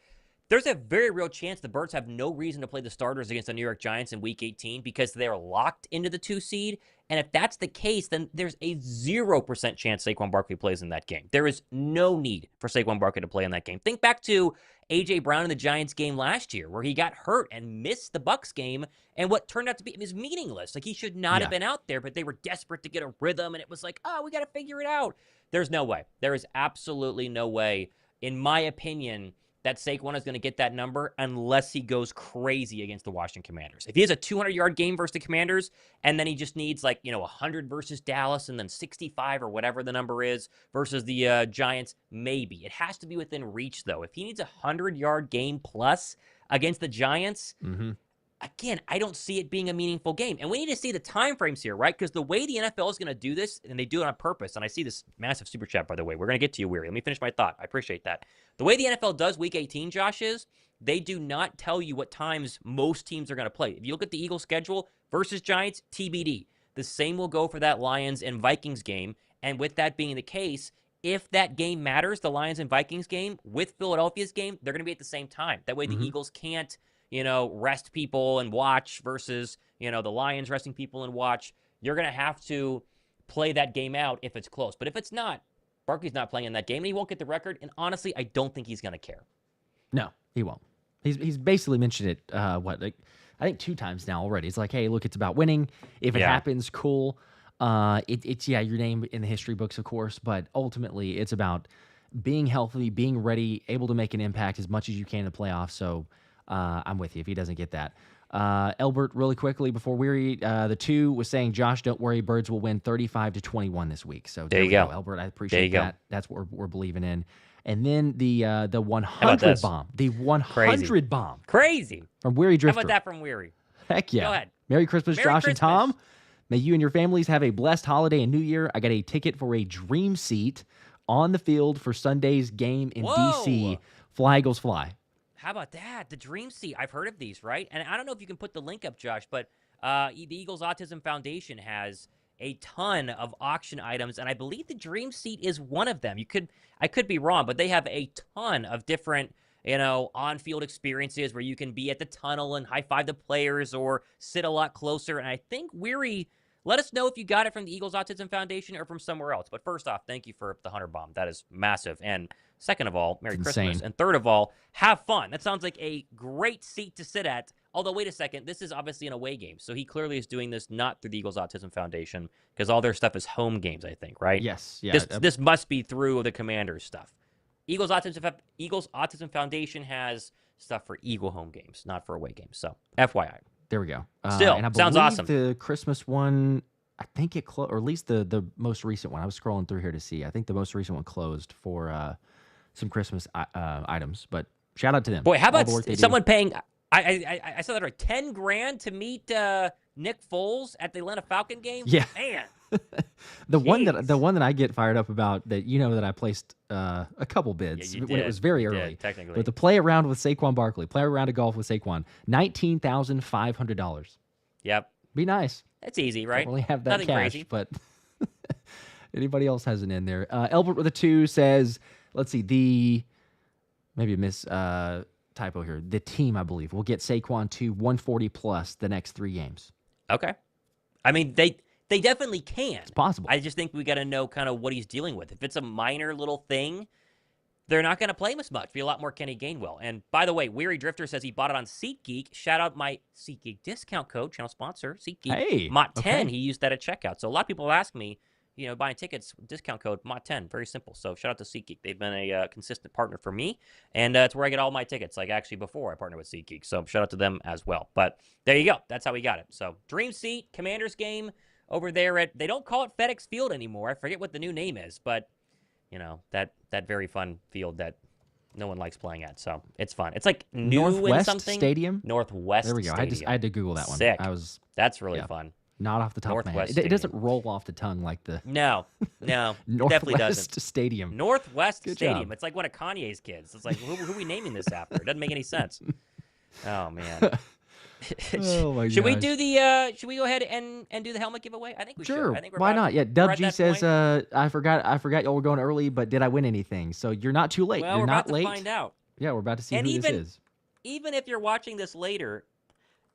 there's a very real chance the Birds have no reason to play the starters against the New York Giants in Week 18 because they're locked into the 2 seed. And if that's the case, then there's a 0% chance Saquon Barkley plays in that game. There is no need for Saquon Barkley to play in that game. Think back to A.J. Brown in the Giants game last year where he got hurt and missed the Bucs game, and what turned out to be was meaningless. He should not have been out there, but they were desperate to get a rhythm, and it was we got to figure it out. There's no way. There is absolutely no way, in my opinion, that Saquon is going to get that number unless he goes crazy against the Washington Commanders. If he has a 200-yard game versus the Commanders, and then he just needs 100 versus Dallas and then 65 or whatever the number is versus the Giants, maybe. It has to be within reach, though. If he needs a 100-yard game plus against the Giants, again, I don't see it being a meaningful game. And we need to see the time frames here, right? Because the way the NFL is going to do this, and they do it on purpose, and I see this massive super chat, by the way. We're going to get to you, Weary. Let me finish my thought. I appreciate that. The way the NFL does Week 18, Josh, is they do not tell you what times most teams are going to play. If you look at the Eagles' schedule versus Giants, TBD. The same will go for that Lions and Vikings game. And with that being the case, if that game matters, the Lions and Vikings game, with Philadelphia's game, they're going to be at the same time. That way the Eagles can't rest people and watch versus, the Lions resting people and watch. You're going to have to play that game out if it's close. But if it's not, Barkley's not playing in that game, and he won't get the record. And honestly, I don't think he's going to care. No, he won't. He's basically mentioned it, I think 2 times now already. It's hey, look, it's about winning. If it happens, cool. It's your name in the history books, of course, but ultimately it's about being healthy, being ready, able to make an impact as much as you can in the playoffs. So I'm with you if he doesn't get that. Elbert, really quickly before Weary, the 2 was saying, Josh, don't worry, Birds will win 35-21 this week. So there you go. Elbert, I appreciate that. That's what we're believing in. And then the about 100 this? bomb. The 100 Crazy. bomb Crazy. from Weary How Drifter. about that from Weary? Heck yeah. Go ahead. Merry Christmas, Merry Josh Christmas. and Tom. May you and your families have a blessed holiday and New Year. I got a ticket for a dream seat on the field for Sunday's game in Whoa. D.C. Fly, Eagles, fly. How about that? The Dream Seat. I've heard of these, right? And I don't know if you can put the link up, Josh, but the Eagles Autism Foundation has a ton of auction items, and I believe the Dream Seat is one of them. I could be wrong, but they have a ton of different, on-field experiences where you can be at the tunnel and high-five the players or sit a lot closer. And I think Weary, let us know if you got it from the Eagles Autism Foundation or from somewhere else. But first off, thank you for the 100 bomb. That is massive. And second of all, Merry Christmas. Insane. And third of all, have fun. That sounds like a great seat to sit at. Although, wait a second, this is obviously an away game. So he clearly is doing this not through the Eagles Autism Foundation because all their stuff is home games, I think, right? Yes. Yeah. This must be through the Commanders stuff. Eagles Autism Foundation has stuff for Eagle home games, not for away games. So, FYI. There we go. Still, and I sounds believe awesome. The Christmas one, I think it closed, or at least the most recent one. I was scrolling through here to see. I think the most recent one closed for some Christmas items. But shout out to them. Boy, how All about the work they do. someone paying? I saw that right. $10,000 to meet Nick Foles at the Atlanta Falcon game. Yeah. Man. The one Jeez. that I get fired up about that that I placed a couple bids Yeah, you when it did. was very You early. did, technically. But the play around with Saquon Barkley, play around of golf with Saquon, $19,500. Yep. Be nice. That's easy, right? Don't really have that Nothing cash, crazy. but anybody else has it in there. Elbert with a 2 says, let's see, maybe a miss typo here. The team, I believe, will get Saquon to 140 plus the next 3 games. Okay. I mean, they definitely can. It's possible. I just think we got to know kind of what he's dealing with. If it's a minor little thing, they're not going to play him as much. Be a lot more Kenny Gainwell. And by the way, Weary Drifter says he bought it on SeatGeek. Shout out my SeatGeek discount code, channel sponsor, SeatGeek. Hey, Mott 10. okay. He used that at checkout. So a lot of people ask me, buying tickets, discount code Mott 10. Very simple. So shout out to SeatGeek. They've been a consistent partner for me, and it's where I get all my tickets. Like actually before I partnered with SeatGeek. So shout out to them as well. But there you go. That's how we got it. So Dream Seat, Commanders game over there at, they don't call it FedEx Field anymore. I forget what the new name is, but that very fun field that no one likes playing at. So it's fun. It's like new in Northwest something. Northwest Northwest There we go. Stadium. I had to Google that one. Sick. That's really fun. not off the top of my head. Northwest It doesn't Stadium. roll off the tongue like the No, it definitely Northwest doesn't. Stadium. Northwest Good Stadium. job. It's like one of Kanye's kids. It's like, who are we naming this after? It doesn't make any sense. Oh, man. Oh my Should we gosh. do the? Should we go ahead and do the helmet giveaway? I think we Sure. should. I think we're Why about- not? Yeah. we're Dub at G that says, point. I forgot y'all were going early, but did I win anything? So you're not too late. Well, you're we're not about late. to find out. Yeah, we're about to see And who even- this is. Even if you're watching this later,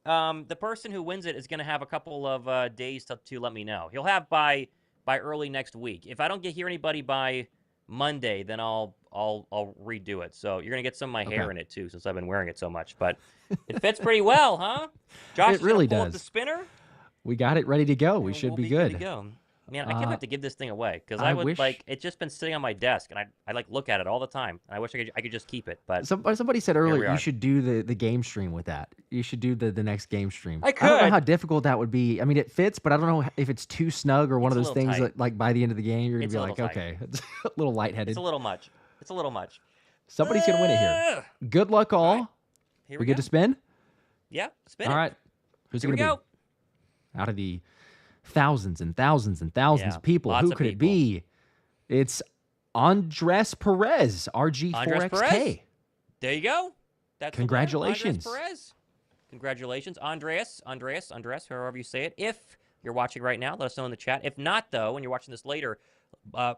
the person who wins it is going to have a couple of days to let me know. He'll have by early next week. If I don't hear anybody by Monday, then I'll redo it. So you're gonna get some of my hair Okay. in it too, since I've been wearing it so much. But it fits pretty well, huh? Josh It is gonna really pull up does. the spinner. We got it ready to go. We and should we'll be good good. to go. Man, I can't have to give this thing away because I I would wish- it's just been sitting on my desk and I like look at it all the time. And I wish I could just keep it, but Somebody said we earlier are. you should do the game stream with that. You should do the next game stream. I don't know could. how difficult that would be. I mean, it fits, but I don't know if it's too snug or one of It's a those little things tight. that, like, by the end of the game, you're It's gonna a be like, little tight. okay, it's a little lightheaded. it's a little much. It's a little much. Somebody's gonna win it here. Good luck, all. right. Here we we good go. to spin? Yeah, spin All it. right. Who's Here it we gonna go. be? Out of the thousands and thousands and thousands Yeah, of people, lots who of could it people. be? It's Andres Perez, Andres RG4XK. Perez? There you go. That's the winner, Congratulations. Andres Perez. Congratulations, Andres, however you say it. If you're watching right now, let us know in the chat. If not, though, when you're watching this later,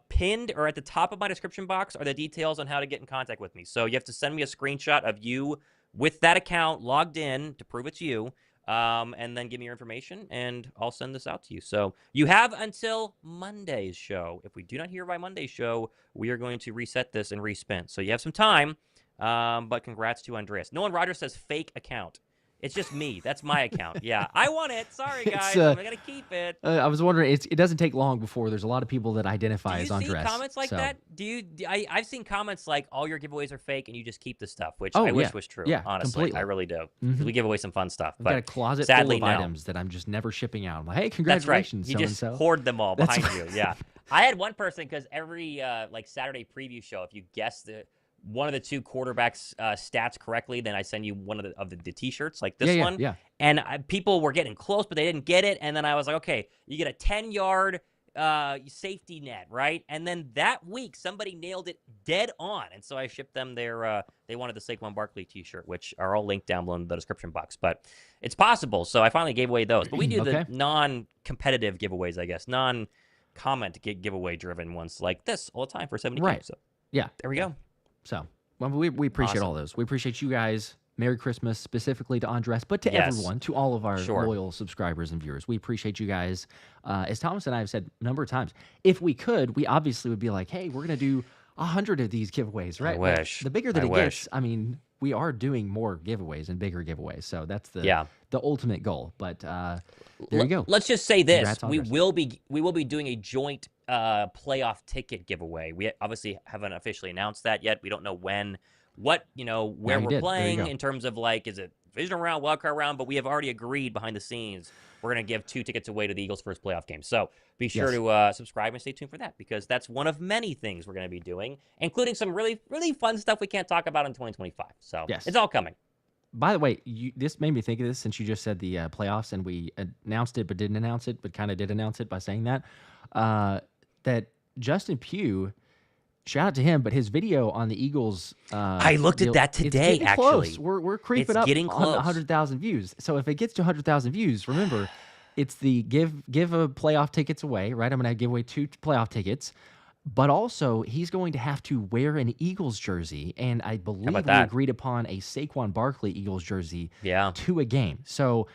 pinned or at the top of my description box are the details on how to get in contact with me. So you have to send me a screenshot of you with that account logged in to prove it's you, and then give me your information, and I'll send this out to you. So you have until Monday's show. If we do not hear by Monday's show, we are going to reset this and respin. So you have some time, but congrats to Andreas. Nolan Rogers says fake account. It's just me. That's my account. Yeah, I want it. Sorry, guys. I'm going to keep it. I was wondering, it doesn't take long before there's a lot of people that identify as Do you Andres. see comments like so. that? I've seen comments like, all your giveaways are fake and you just keep the stuff, which Oh, I yeah. wish was true, Yeah, honestly. completely. I really do. We give away some fun stuff. I've But got a closet sadly, full of no. items that I'm just never shipping out. I'm like, hey, That's congratulations, right. You just so-and-so. hoard them all That's behind you. Yeah. I had one person, because every Saturday preview show, if you guess one of the two quarterbacks' stats correctly, then I send you one of the T-shirts, like this one. Yeah. And people were getting close, but they didn't get it. And then I was like, okay, you get a 10-yard safety net, right? And then that week, somebody nailed it dead on. And so I shipped them they wanted the Saquon Barkley T-shirt, which are all linked down below in the description box. But it's possible. So I finally gave away those. But we do the non-competitive giveaways, I guess, non-comment giveaway-driven ones like this all the time for 70K. Right. So Yeah. there we go. So well, we appreciate all those. We appreciate you guys. Merry Christmas, specifically to Andres, but to everyone, to all of our loyal subscribers and viewers. We appreciate you guys. As Thomas and I have said a number of times, if we could, we obviously would be like, hey, we're going to do 100 of these giveaways, right? I wish. The bigger that it gets, I mean, we are doing more giveaways and bigger giveaways. So that's the ultimate goal. But there you go. Let's just say this. Congrats, we will be doing a joint playoff ticket giveaway. We obviously haven't officially announced that yet. We don't know when, where we're playing in terms of like, is it divisional round, wildcard round? But we have already agreed behind the scenes we're going to give 2 tickets away to the Eagles' first playoff game. So be sure to subscribe and stay tuned for that, because that's one of many things we're going to be doing, including some really, really fun stuff we can't talk about in 2025. So it's all coming. By the way, this made me think of this since you just said the playoffs, and we announced it but didn't announce it, but kind of did announce it by saying that. That Justin Pugh, shout out to him, but his video on the Eagles. I looked at that today, actually. Close. We're creeping up on 100,000 views. So if it gets to 100,000 views, remember, it's the give a playoff tickets away, right? I'm going to give away 2 playoff tickets. But also, he's going to have to wear an Eagles jersey, and I believe we agreed upon a Saquon Barkley Eagles jersey to a game. So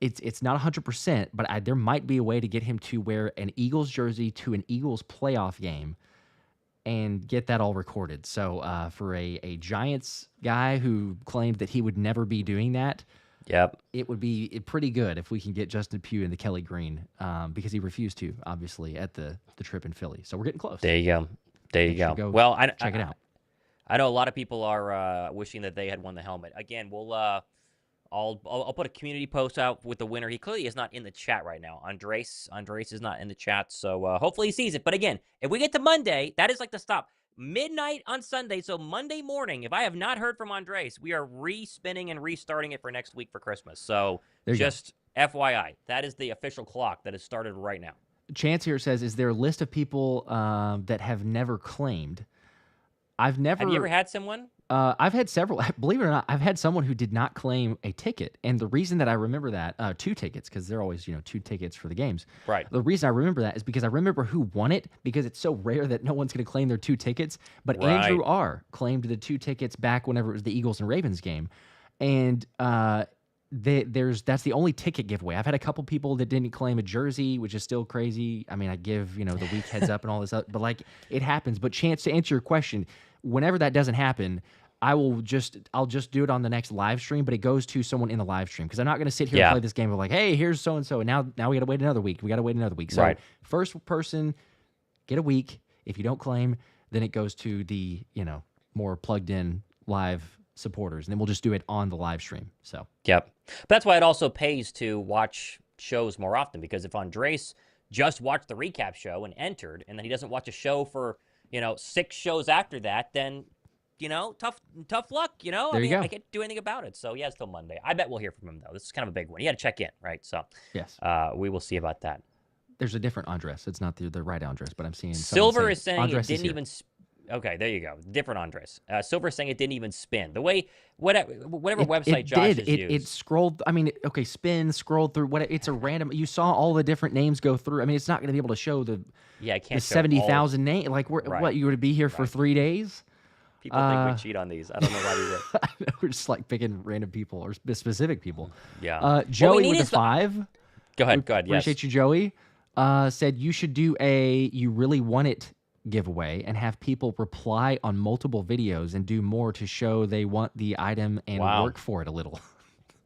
it's not 100%, but there might be a way to get him to wear an Eagles jersey to an Eagles playoff game and get that all recorded. So for a Giants guy who claimed that he would never be doing that, it would be pretty good if we can get Justin Pugh in the Kelly Green, because he refused to, obviously, at the trip in Philly. So we're getting close. There you go. Well, check it out. I know a lot of people are wishing that they had won the helmet. Again, I'll put a community post out with the winner. He clearly is not in the chat right now. Andres is not in the chat, so hopefully he sees it. But again, if we get to Monday, that is like the stop. Midnight on Sunday, so Monday morning, if I have not heard from Andres, we are re-spinning and restarting it for next week for Christmas. So just FYI, that is the official clock that has started right now. Chance here says, is there a list of people that have never claimed? Have you ever had someone? I've had several. Believe it or not, I've had someone who did not claim a ticket. And the reason that I remember that, 2 tickets, because they're always, 2 tickets for the games. Right. The reason I remember that is because I remember who won it, because it's so rare that no one's going to claim their 2 tickets. But Andrew R. claimed the 2 tickets back whenever it was the Eagles and Ravens game. And that's the only ticket giveaway. I've had a couple people that didn't claim a jersey, which is still crazy. I mean, I give, the week heads up and all this, but like it happens. But Chance, to answer your question, whenever that doesn't happen, I'll just do it on the next live stream, but it goes to someone in the live stream, because I'm not going to sit here and play this game of like, hey, here's so and so, and now we got to wait another week. So first person, get a week. If you don't claim, then it goes to the more plugged in live supporters, and then we'll just do it on the live stream. So but that's why it also pays to watch shows more often, because if Andres just watched the recap show and entered, and then he doesn't watch a show for 6 shows after that, then tough luck, I can't do anything about it. So, it's till Monday. I bet we'll hear from him, though. This is kind of a big one. He had to check in, right? So, we will see about that. There's a different Andres. It's not the right Andres, but I'm seeing Silver is saying Andres it didn't even... Okay, there you go. Different Andres. Silver is saying it didn't even spin. The way, whatever website Josh has used. It scrolled, spin, scrolled through. It's a random... You saw all the different names go through. I mean, it's not going to be able to show the 70,000 names. Like, what, you would be here for 3 days? People think we cheat on these. I don't know why we would. I know, we're just like picking random people or specific people. Yeah. Joey with a 5. Go ahead. Appreciate you, Joey. Said you should do a "you really want it" giveaway and have people reply on multiple videos and do more to show they want the item and work for it a little.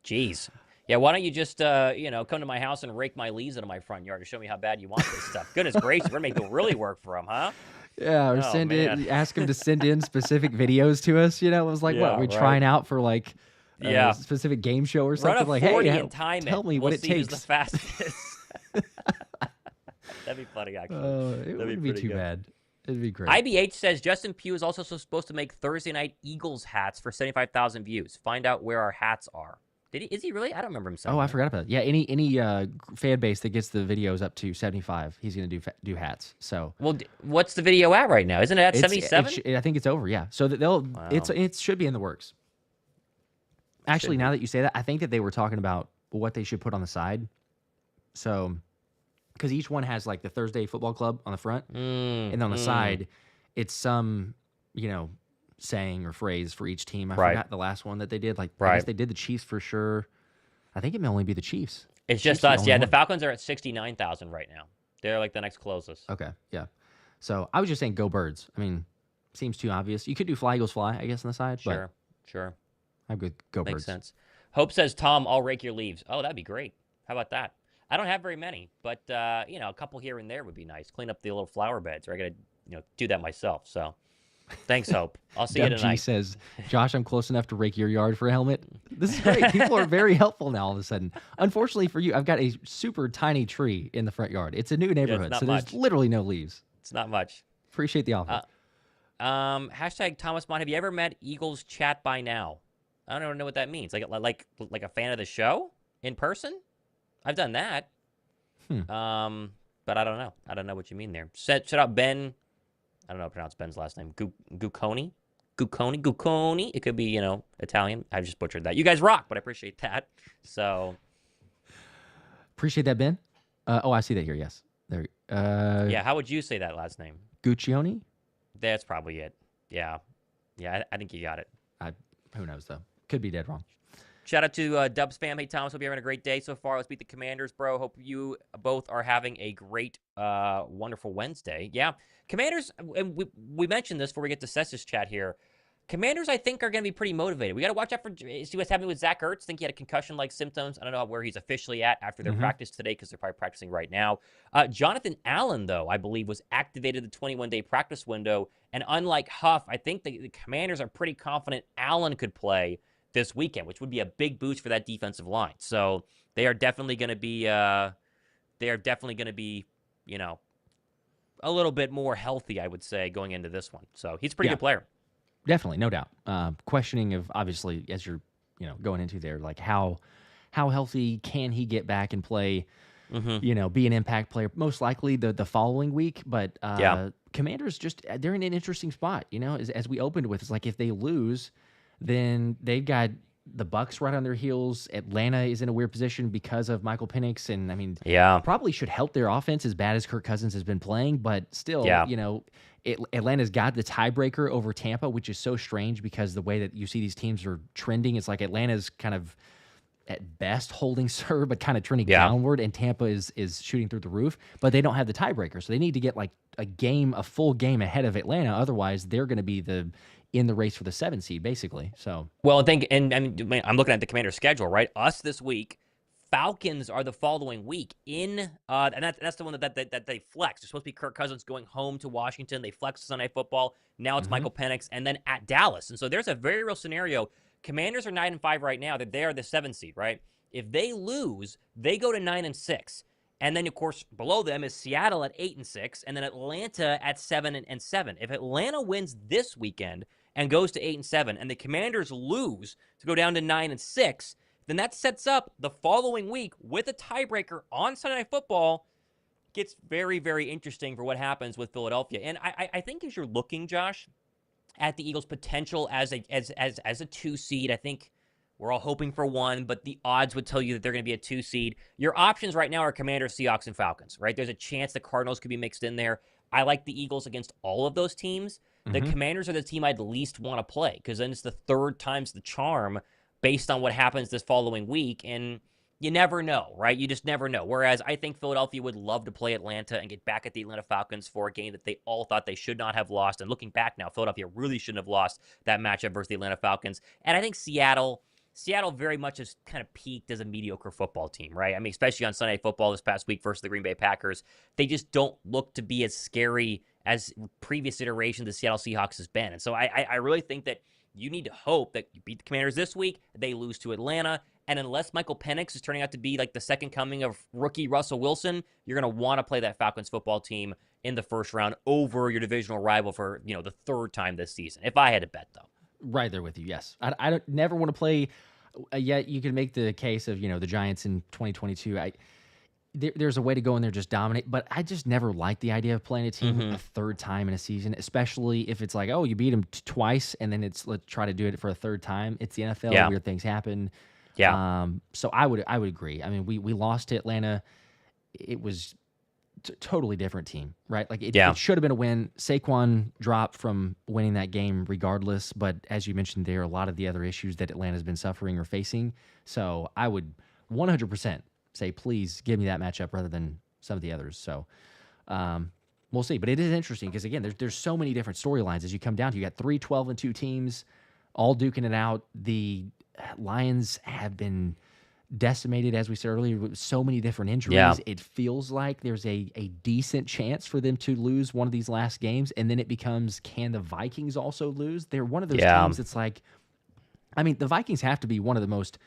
Jeez. Yeah, why don't you just, come to my house and rake my leaves into my front yard to show me how bad you want this stuff? Goodness gracious, we're going to make it really work for him, huh? Yeah, or ask him to send in specific videos to us. It was like, what, we're trying out for like a specific game show or something? Run a like, 40 hey, and time tell me we'll what it see takes. who's the fastest. That'd be funny, actually. It wouldn't be too bad. It'd be great. IBH says Justin Pugh is also supposed to make Thursday night Eagles hats for 75,000 views. Find out where our hats are. Is he really? I don't remember him saying. Oh, I that. forgot about that. Yeah, any fan base that gets the videos up to 75, he's gonna do hats. So, well, what's the video at right now? Isn't it at 77? I think it's over. Yeah, so that it should be in the works. Actually, now that you say that, I think that they were talking about what they should put on the side. So, because each one has like the Thursday Football Club on the front, and then on the side, it's some saying or phrase for each team. I forgot the last one that they did. Like, I guess they did the Chiefs for sure. I think it may only be the Chiefs. It's just us. Yeah, the Falcons are at 69,000 right now. They're like the next closest. Okay, yeah. So I was just saying, go Birds. I mean, seems too obvious. You could do Fly Eagles Fly, I guess, on the side. Sure. I'm good. Go Makes Birds. Makes sense. Hope says, Tom, I'll rake your leaves. Oh, that'd be great. How about that? I don't have very many, but a couple here and there would be nice. Clean up the little flower beds, or I gotta do that myself. So. Thanks, Hope. I'll see you tonight. G says, Josh, I'm close enough to rake your yard for a helmet. This is great. People are very helpful now all of a sudden. Unfortunately for you, I've got a super tiny tree in the front yard. It's a new neighborhood, so there's literally no leaves. It's not much. Appreciate the offer. Hashtag Thomas Mott, have you ever met Eagles chat by now? I don't know what that means. Like a fan of the show in person? I've done that. But I don't know. I don't know what you mean there. Shout out Ben. I don't know how to pronounce Ben's last name. Gucconi. It could be, Italian. I just butchered that. You guys rock, but I appreciate that. So. Appreciate that, Ben. I see that here. Yes. There. Yeah. How would you say that last name? Guccione? That's probably it. Yeah. I think you got it. Who knows, though? Could be dead wrong. Shout out to Dubs fam. Hey, Thomas, hope you're having a great day so far. Let's beat the Commanders, bro. Hope you both are having a great, wonderful Wednesday. Yeah. Commanders, and we mentioned this before we get to Sess's chat here. Commanders, I think, are going to be pretty motivated. We got to watch out for see what's happening with Zach Ertz. I think he had a concussion-like symptoms. I don't know where he's officially at after their practice today because they're probably practicing right now. Jonathan Allen, though, I believe, was activated the 21-day practice window. And unlike Huff, I think the Commanders are pretty confident Allen could play this weekend, which would be a big boost for that defensive line. So they are definitely going to be, a little bit more healthy, I would say, going into this one. So he's a pretty good player. Definitely, no doubt. Questioning of, obviously, as you're going into there, like how healthy can he get back and play, be an impact player, most likely the following week. But Commanders they're in an interesting spot, as we opened with. It's like if they lose, then they've got the Bucs right on their heels. Atlanta is in a weird position because of Michael Penix, and I mean, probably should help their offense as bad as Kirk Cousins has been playing, but still, Atlanta's got the tiebreaker over Tampa, which is so strange because the way that you see these teams are trending, it's like Atlanta's kind of at best holding serve, but kind of trending downward, and Tampa is shooting through the roof, but they don't have the tiebreaker, so they need to get like a full game ahead of Atlanta. Otherwise, they're going to be in the race for the 7 seed, basically. So, well, I'm looking at the Commanders' schedule, right? Us this week, Falcons are the following week and that's the one that they flex. They're supposed to be Kirk Cousins going home to Washington. They flex Sunday Football. Now it's Michael Penix, and then at Dallas. And so there's a very real scenario. Commanders are 9-5 right now. They are the 7 seed, right? If they lose, they go to 9-6. And then, of course, below them is Seattle at 8-6, and then Atlanta at 7-7. If Atlanta wins this weekend and goes to 8-7, and the Commanders lose to go down to 9-6, then that sets up the following week with a tiebreaker on Sunday Night Football. Gets very, very interesting for what happens with Philadelphia. And I think as you're looking, Josh, at the Eagles' potential as a 2 seed, I think we're all hoping for 1, but the odds would tell you that they're going to be a 2 seed. Your options right now are Commanders, Seahawks, and Falcons, right? There's a chance the Cardinals could be mixed in there. I like the Eagles against all of those teams. The Commanders are the team I'd least want to play because then it's the third time's the charm based on what happens this following week, and you never know, right? You just never know. Whereas I think Philadelphia would love to play Atlanta and get back at the Atlanta Falcons for a game that they all thought they should not have lost. And looking back now, Philadelphia really shouldn't have lost that matchup versus the Atlanta Falcons. And I think Seattle, Seattle very much has kind of peaked as a mediocre football team, right? I mean, especially on Sunday Football this past week versus the Green Bay Packers. They just don't look to be as scary as previous iterations the Seattle Seahawks has been. And so I really think that you need to hope that you beat the Commanders this week, they lose to Atlanta, and unless Michael Penix is turning out to be like the second coming of rookie Russell Wilson, you're going to want to play that Falcons football team in the first round over your divisional rival for, the third time this season. If I had to bet, though. Right there with you, yes. I don't never want to play, yet you can make the case of, the Giants in 2022. There's a way to go in there just dominate, but I just never liked the idea of playing a team a third time in a season, especially if it's like, oh, you beat them twice, and then let's try to do it for a third time. It's the NFL, Yeah. weird things happen. Yeah. So I would agree. I mean, we lost to Atlanta. It was totally different team, right? Like it should have been a win. Saquon dropped from winning that game regardless, but as you mentioned, there are a lot of the other issues that Atlanta's been suffering or facing. So I would 100% say, please give me that matchup rather than some of the others. So we'll see. But it is interesting because, again, there's so many different storylines as you come down to. You got 3 12-2 teams all duking it out. The Lions have been decimated, as we said earlier, with so many different injuries. Yeah. It feels like there's a decent chance for them to lose one of these last games, and then it becomes, can the Vikings also lose? They're one of those teams that's like, I mean, the Vikings have to be one of the most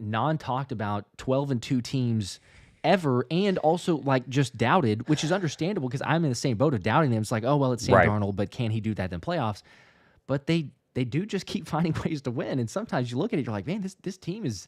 non-talked about 12-2 teams ever, and also just doubted, which is understandable because I'm in the same boat of doubting them. It's like, oh, well, it's Sam Darnold, but can he do that in playoffs? But they do just keep finding ways to win, and sometimes you look at it, you're like, man, this team is,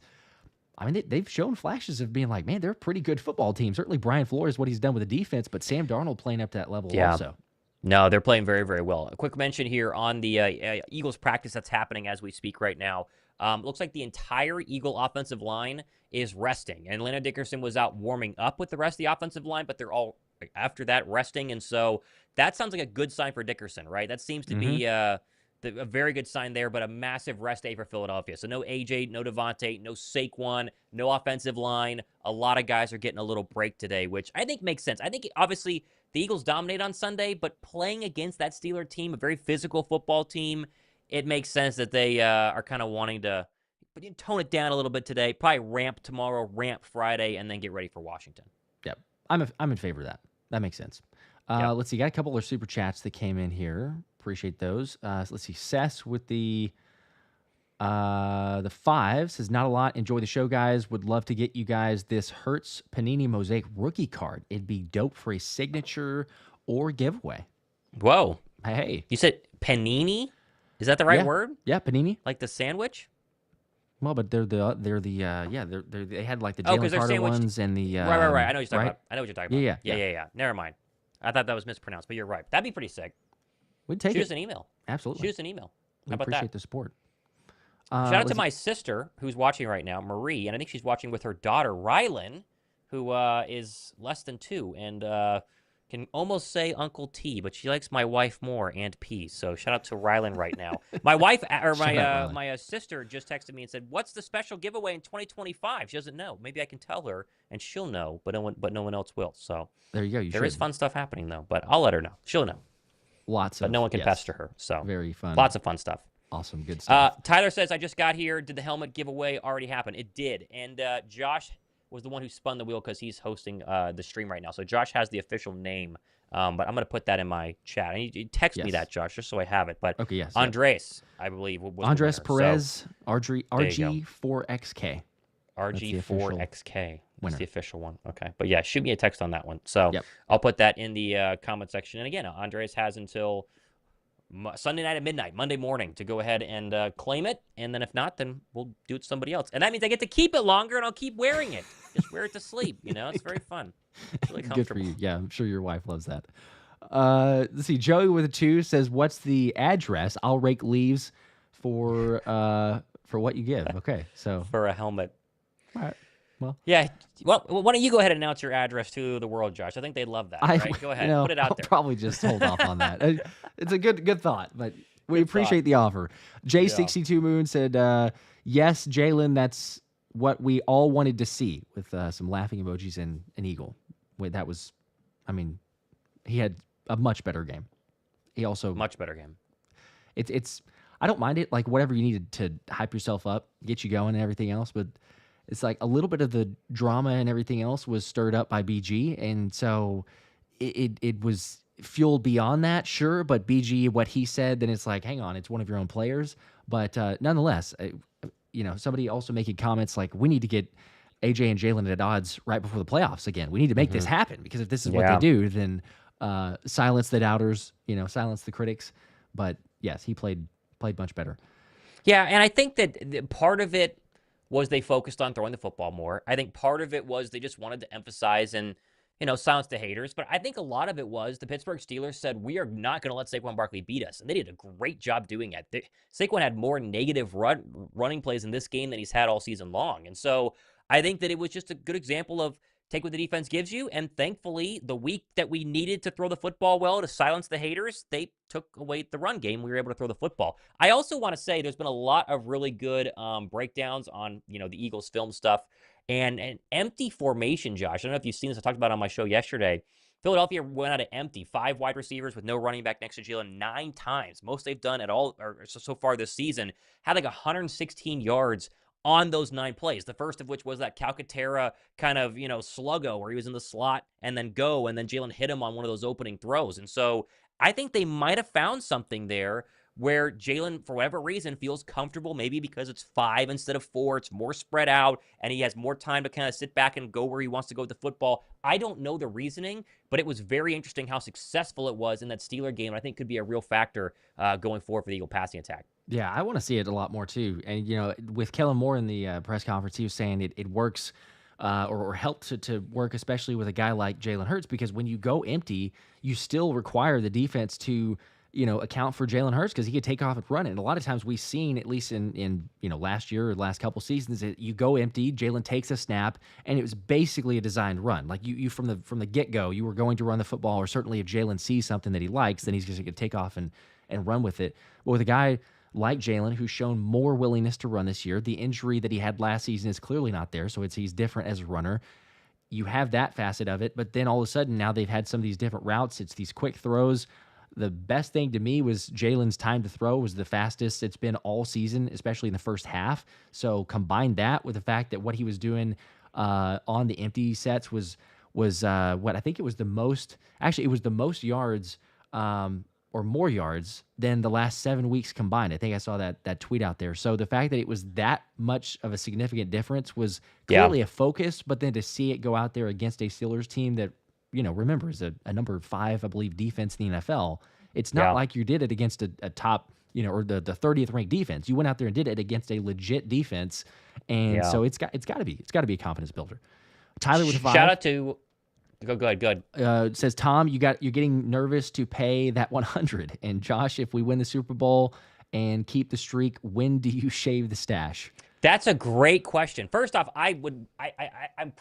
I mean, they've shown flashes of being like, man, they're a pretty good football team. Certainly Brian Flores, what he's done with the defense, but Sam Darnold playing up to that level also. No, they're playing very, very well. A quick mention here on the Eagles practice that's happening as we speak right now. Looks like the entire Eagle offensive line is resting. And Landon Dickerson was out warming up with the rest of the offensive line, but they're all, after that, resting. And so that sounds like a good sign for Dickerson, right? That seems to be a very good sign there, but a massive rest day for Philadelphia. So no AJ, no Devonta, no Saquon, no offensive line. A lot of guys are getting a little break today, which I think makes sense. I think, obviously, the Eagles dominate on Sunday, but playing against that Steeler team, a very physical football team, it makes sense that they are kind of wanting to tone it down a little bit today, probably ramp tomorrow, ramp Friday, and then get ready for Washington. Yep. I'm in favor of that. That makes sense. Let's see. Got a couple of super chats that came in here. Appreciate those. Let's see. Sess with the 5 says, not a lot. Enjoy the show, guys. Would love to get you guys this Hertz Panini Mosaic rookie card. It'd be dope for a signature or giveaway. Whoa. Hey. You said Panini? Is that the right word? Yeah, Panini. Like the sandwich? Well, but they had like the Jalen Carter ones and the right. I know what you're talking about. I know what you're talking about. Yeah. Yeah. Never mind. I thought that was mispronounced, but you're right. That'd be pretty sick. We'd take Shoot it. us an email. Absolutely. Shoot us an email. We How about appreciate that? the support. Shout out to my sister who's watching right now, Marie, and I think she's watching with her daughter, Rylan, who is less than 2 and can almost say Uncle T, but she likes my wife more, Aunt P. So shout out to Rylan right now. My wife, or my sister just texted me and said, what's the special giveaway in 2025? She doesn't know. Maybe I can tell her, and she'll know, but no one else will. So there you go. There is fun stuff happening, though, but I'll let her know. She'll know. But no one can pester her. So very fun. Lots of fun stuff. Awesome. Good stuff. Tyler says, I just got here. Did the helmet giveaway already happen? It did. And Josh was the one who spun the wheel because he's hosting the stream right now. So Josh has the official name, but I'm going to put that in my chat. And you text me that, Josh, just so I have it. But okay, yes, Andres, I believe, was Andres the winner. Perez, RG4XK. RG4XK. That's Winner. the official one. Okay. But yeah, shoot me a text on that one. So I'll put that in the comment section. And again, Andres has until Sunday night at midnight, Monday morning, to go ahead and claim it. And then if not, then we'll do it to somebody else. And that means I get to keep it longer and I'll keep wearing it. Just wear it to sleep. It's very fun. It's really comfortable. Good for you. Yeah, I'm sure your wife loves that. Let's see. Joey with a 2 says, what's the address? I'll rake leaves for what you give. Okay. So for a helmet. All right. Well, yeah. Well, why don't you go ahead and announce your address to the world, Josh? I think they'd love that. Right? Go ahead, put it out there. I'll probably just hold off on that. It's a good thought, but we appreciate the offer. J62 Moon said, yes, Jalen, that's what we all wanted to see, with some laughing emojis and an eagle. That was, I mean, he had a much better game. He also much better game. It's I don't mind it. Like whatever you needed to hype yourself up, get you going and everything else. But it's like a little bit of the drama and everything else was stirred up by BG. And so it was fueled beyond that, sure. But BG, what he said, then it's like, hang on, it's one of your own players. But nonetheless, somebody also making comments like, we need to get AJ and Jalen at odds right before the playoffs again. We need to make this happen, because if this is what they do, then silence the doubters, silence the critics. But yes, he played much better. Yeah, and I think that part of it was they focused on throwing the football more. I think part of it was they just wanted to emphasize and, silence the haters. But I think a lot of it was the Pittsburgh Steelers said, we are not going to let Saquon Barkley beat us. And they did a great job doing it. Saquon had more negative running plays in this game than he's had all season long. And so I think that it was just a good example of take what the defense gives you. And thankfully, the week that we needed to throw the football well to silence the haters, they took away the run game. We were able to throw the football. I also want to say there's been a lot of really good breakdowns on, the Eagles film stuff and an empty formation, Josh. I don't know if you've seen this. I talked about it on my show yesterday. Philadelphia went out of empty, 5 wide receivers with no running back next to Jalen 9 times. Most they've done at all or so far this season. Had like 116 yards on those 9 plays, the first of which was that Calcaterra kind of, sluggo where he was in the slot and then Jalen hit him on one of those opening throws. And so I think they might have found something there where Jalen, for whatever reason, feels comfortable, maybe because it's 5 instead of 4. It's more spread out, and he has more time to kind of sit back and go where he wants to go with the football. I don't know the reasoning, but it was very interesting how successful it was in that Steeler game. I think could be a real factor going forward for the Eagle passing attack. Yeah, I want to see it a lot more too. And, with Kellen Moore in the press conference, he was saying it works or helped to work, especially with a guy like Jalen Hurts, because when you go empty, you still require the defense to, account for Jalen Hurts, because he could take off and run it. And a lot of times we've seen, at least in last year or last couple seasons, that you go empty, Jalen takes a snap, and it was basically a designed run. Like you from the get-go, you were going to run the football, or certainly if Jalen sees something that he likes, then he's just going to take off and run with it. But with a guy like Jalen, who's shown more willingness to run this year, the injury that he had last season is clearly not there, so he's different as a runner. You have that facet of it, but then all of a sudden now they've had some of these different routes. It's these quick throws. The best thing to me was Jalen's time to throw was the fastest it's been all season, especially in the first half. So combine that with the fact that what he was doing on the empty sets was what I think it was the most. Actually, it was the most yards or more yards than the last 7 weeks combined. I think I saw that tweet out there. So the fact that it was that much of a significant difference was clearly a focus, but then to see it go out there against a Steelers team that, remember, is a number 5, I believe, defense in the NFL. It's not like you did it against a top, or the 30th ranked defense. You went out there and did it against a legit defense. And so it's got to be a confidence builder. Tyler with a 5. Shout out to Go ahead. Says Tom, you're getting nervous to pay that 100. And Josh, if we win the Super Bowl and keep the streak, when do you shave the stash? That's a great question. First off, I'm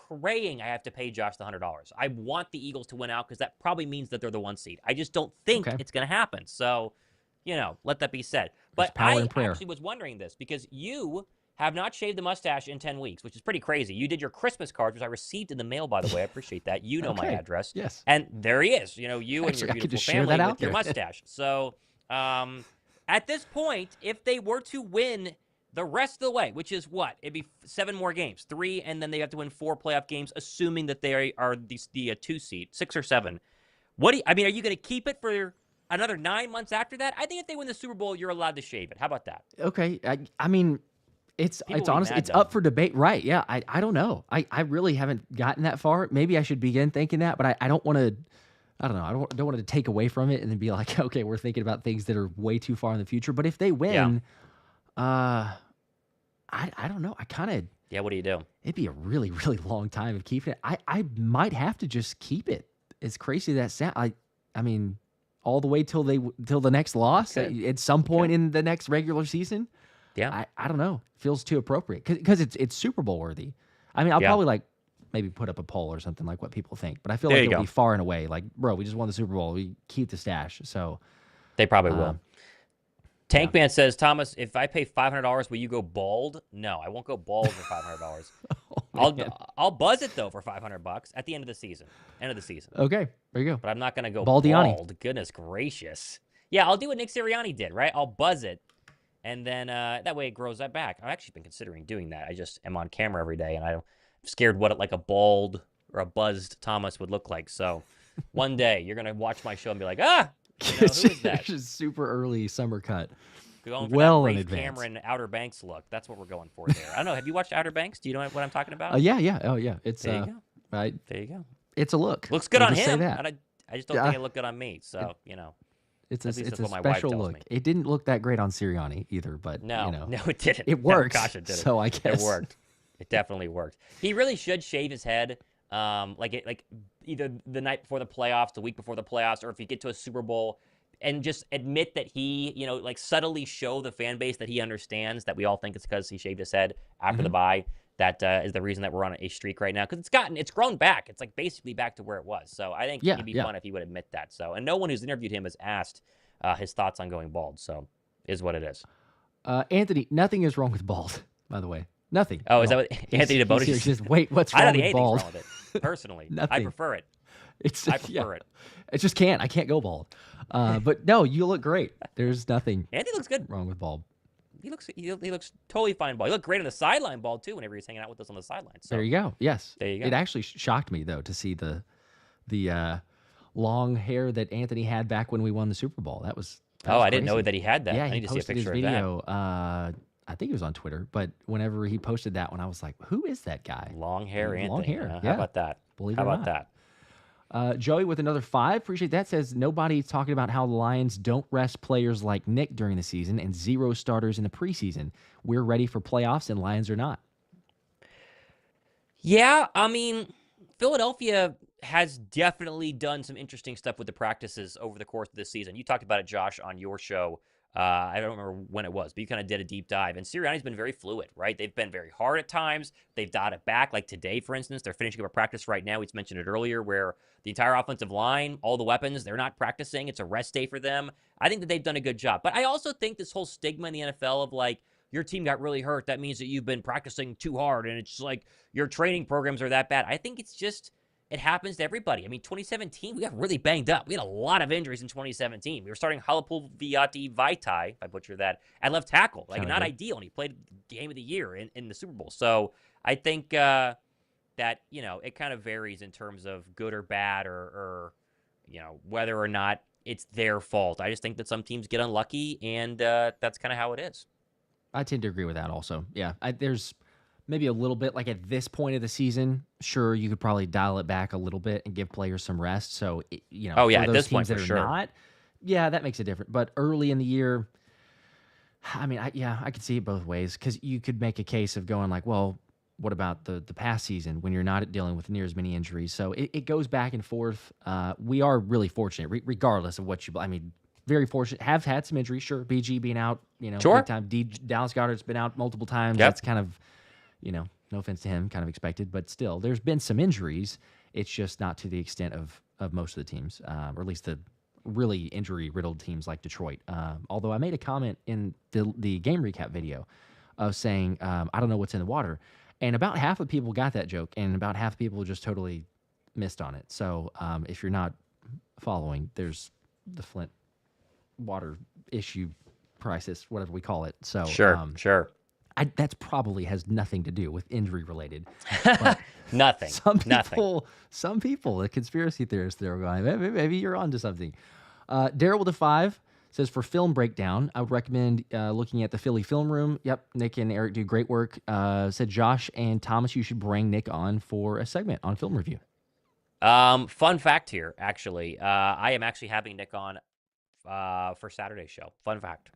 praying I have to pay Josh the $100. I want the Eagles to win out because that probably means that they're the 1 seed. I just don't think it's going to happen. So, let that be said. But I actually was wondering this because you have not shaved the mustache in 10 weeks, which is pretty crazy. You did your Christmas cards, which I received in the mail, by the way. I appreciate that. You know my address. Yes. And there he is. You and your beautiful family with your mustache. So at this point, if they were to win the rest of the way, which is what? It'd be 7 more games. 3, and then they have to win 4 playoff games, assuming that they are the 2 seed, 6 or 7. Are you going to keep it for another 9 months after that? I think if they win the Super Bowl, you're allowed to shave it. How about that? Okay. I mean, it's honestly, it's up for debate. Right. Yeah. I don't know. I really haven't gotten that far. Maybe I should begin thinking that, but I don't want to, I don't know. I don't want to take away from it and then be like, okay, we're thinking about things that are way too far in the future. But if they win, I don't know. I kind of, what do you do? It'd be a really, really long time of keeping it. I might have to just keep it. As crazy as that sounds. I mean, all the way till the next loss at some point in the next regular season. Yeah, I don't know. Feels too appropriate because it's Super Bowl worthy. I mean, I'll probably maybe put up a poll or something like what people think, but I feel like it'll be far and away. Like, bro, we just won the Super Bowl. We keep the stash. So they probably will. Tankman says, Thomas, if I pay $500, will you go bald? No, I won't go bald for $500. I'll buzz it though for $500 at the end of the season. Okay, there you go. But I'm not gonna go Baldiani. bald. Goodness gracious. Yeah, I'll do what Nick Sirianni did. Right, I'll buzz it. and then that way it grows that back. I've actually been considering doing that. I just am on camera every day, and I'm scared what a bald or a buzzed Thomas would look like. So one day you're gonna watch my show and be like, who is that? It's just super early summer cut. Going for Well that in Rafe advance. Cameron Outer Banks look. That's what we're going for there. I don't know. Have you watched Outer Banks? Do you know what I'm talking about? Yeah. Oh, yeah. It's There you go. right. There you go. It's a look. Looks good We'll on just say him. that. And I just don't think it looked good on me. So It's at least a that's what my wife special tells look. me. It didn't look that great on Sirianni either, but no, it didn't. it worked. No, gosh, it didn't. So I guess it worked. It definitely worked. He really should shave his head, like either the night before the playoffs, the week before the playoffs, or if you get to a Super Bowl, and just admit that he, like subtly show the fan base that he understands that we all think it's because he shaved his head after the bye. That is the reason that we're on a streak right now, because it's grown back. It's like basically back to where it was. So I think it'd be fun if he would admit that. So, and no one who's interviewed him has asked his thoughts on going bald. So, is what it is. Anthony, nothing is wrong with bald, by the way. Nothing. Oh, is that what Anthony DeBotis is? Just wait, what's I wrong don't think with anything's bald? wrong with it. Personally, I Nothing. prefer it. I I prefer it. I just can't. I can't go bald. But no, you look great. There's nothing Andy looks good. wrong with bald. He looks totally fine bald. He looked great on the sideline bald too whenever he was hanging out with us on the sideline. So There you go. Yes. There you go. It actually shocked me though to see the long hair that Anthony had back when we won the Super Bowl. That was I didn't know crazy. that he had that. Yeah, I he need to see a posted his picture of that. video. I think it was on Twitter, but whenever he posted that one, I was like, "Who is that guy?" Long hair, Anthony. Long hair. How Yeah. about that? Believe How it or about not. that? Joey with another 5. Appreciate that. Says nobody's talking about how the Lions don't rest players like Nick during the season and 0 starters in the preseason. We're ready for playoffs and Lions are not. Yeah, I mean, Philadelphia has definitely done some interesting stuff with the practices over the course of this season. You talked about it, Josh, on your show. I don't remember when it was, but you kind of did a deep dive. And Sirianni's been very fluid, right? They've been very hard at times. They've dialed it back. Like today, for instance, they're finishing up a practice right now. We mentioned it earlier, where the entire offensive line, all the weapons, they're not practicing. It's a rest day for them. I think that they've done a good job. But I also think this whole stigma in the NFL of like, your team got really hurt, that means that you've been practicing too hard, and it's like your training programs are that bad. I think it's just, it happens to everybody. I mean, 2017, we got really banged up. We had a lot of injuries in 2017. We were starting Halapulviati Vaitai, if I butcher that, at left tackle. Like, not ideal, and he played game of the year in the Super Bowl. So I think that, it kind of varies in terms of good or bad or whether or not it's their fault. I just think that some teams get unlucky, and that's kind of how it is. I tend to agree with that also. Yeah, there's maybe a little bit, like at this point of the season, sure, you could probably dial it back a little bit and give players some rest. So, at for those this point, teams that for are sure. not, that makes it different. But early in the year, I mean, I could see it both ways, because you could make a case of going like, well, what about the past season when you're not dealing with near as many injuries? So it goes back and forth. We are really fortunate, regardless of what very fortunate. Have had some injuries, sure. BG being out, Sure. big time. Dallas Goedert's been out multiple times. Yep. That's kind of, no offense to him, kind of expected, but still, there's been some injuries. It's just not to the extent of most of the teams, or at least the really injury-riddled teams like Detroit. Although I made a comment in the game recap video of saying, I don't know what's in the water, and about half of people got that joke, and about half of people just totally missed on it. So if you're not following, there's the Flint water issue crisis, whatever we call it. So Sure. That's probably has nothing to do with injury related. Nothing. Some people, the conspiracy theorists, they're going, maybe you're onto something. Daryl with a 5 says, for film breakdown, I would recommend looking at the Philly Film Room. Yep, Nick and Eric do great work. Said Josh and Thomas, you should bring Nick on for a segment on film review. Fun fact here, actually. I am actually having Nick on for Saturday's show. Fun fact.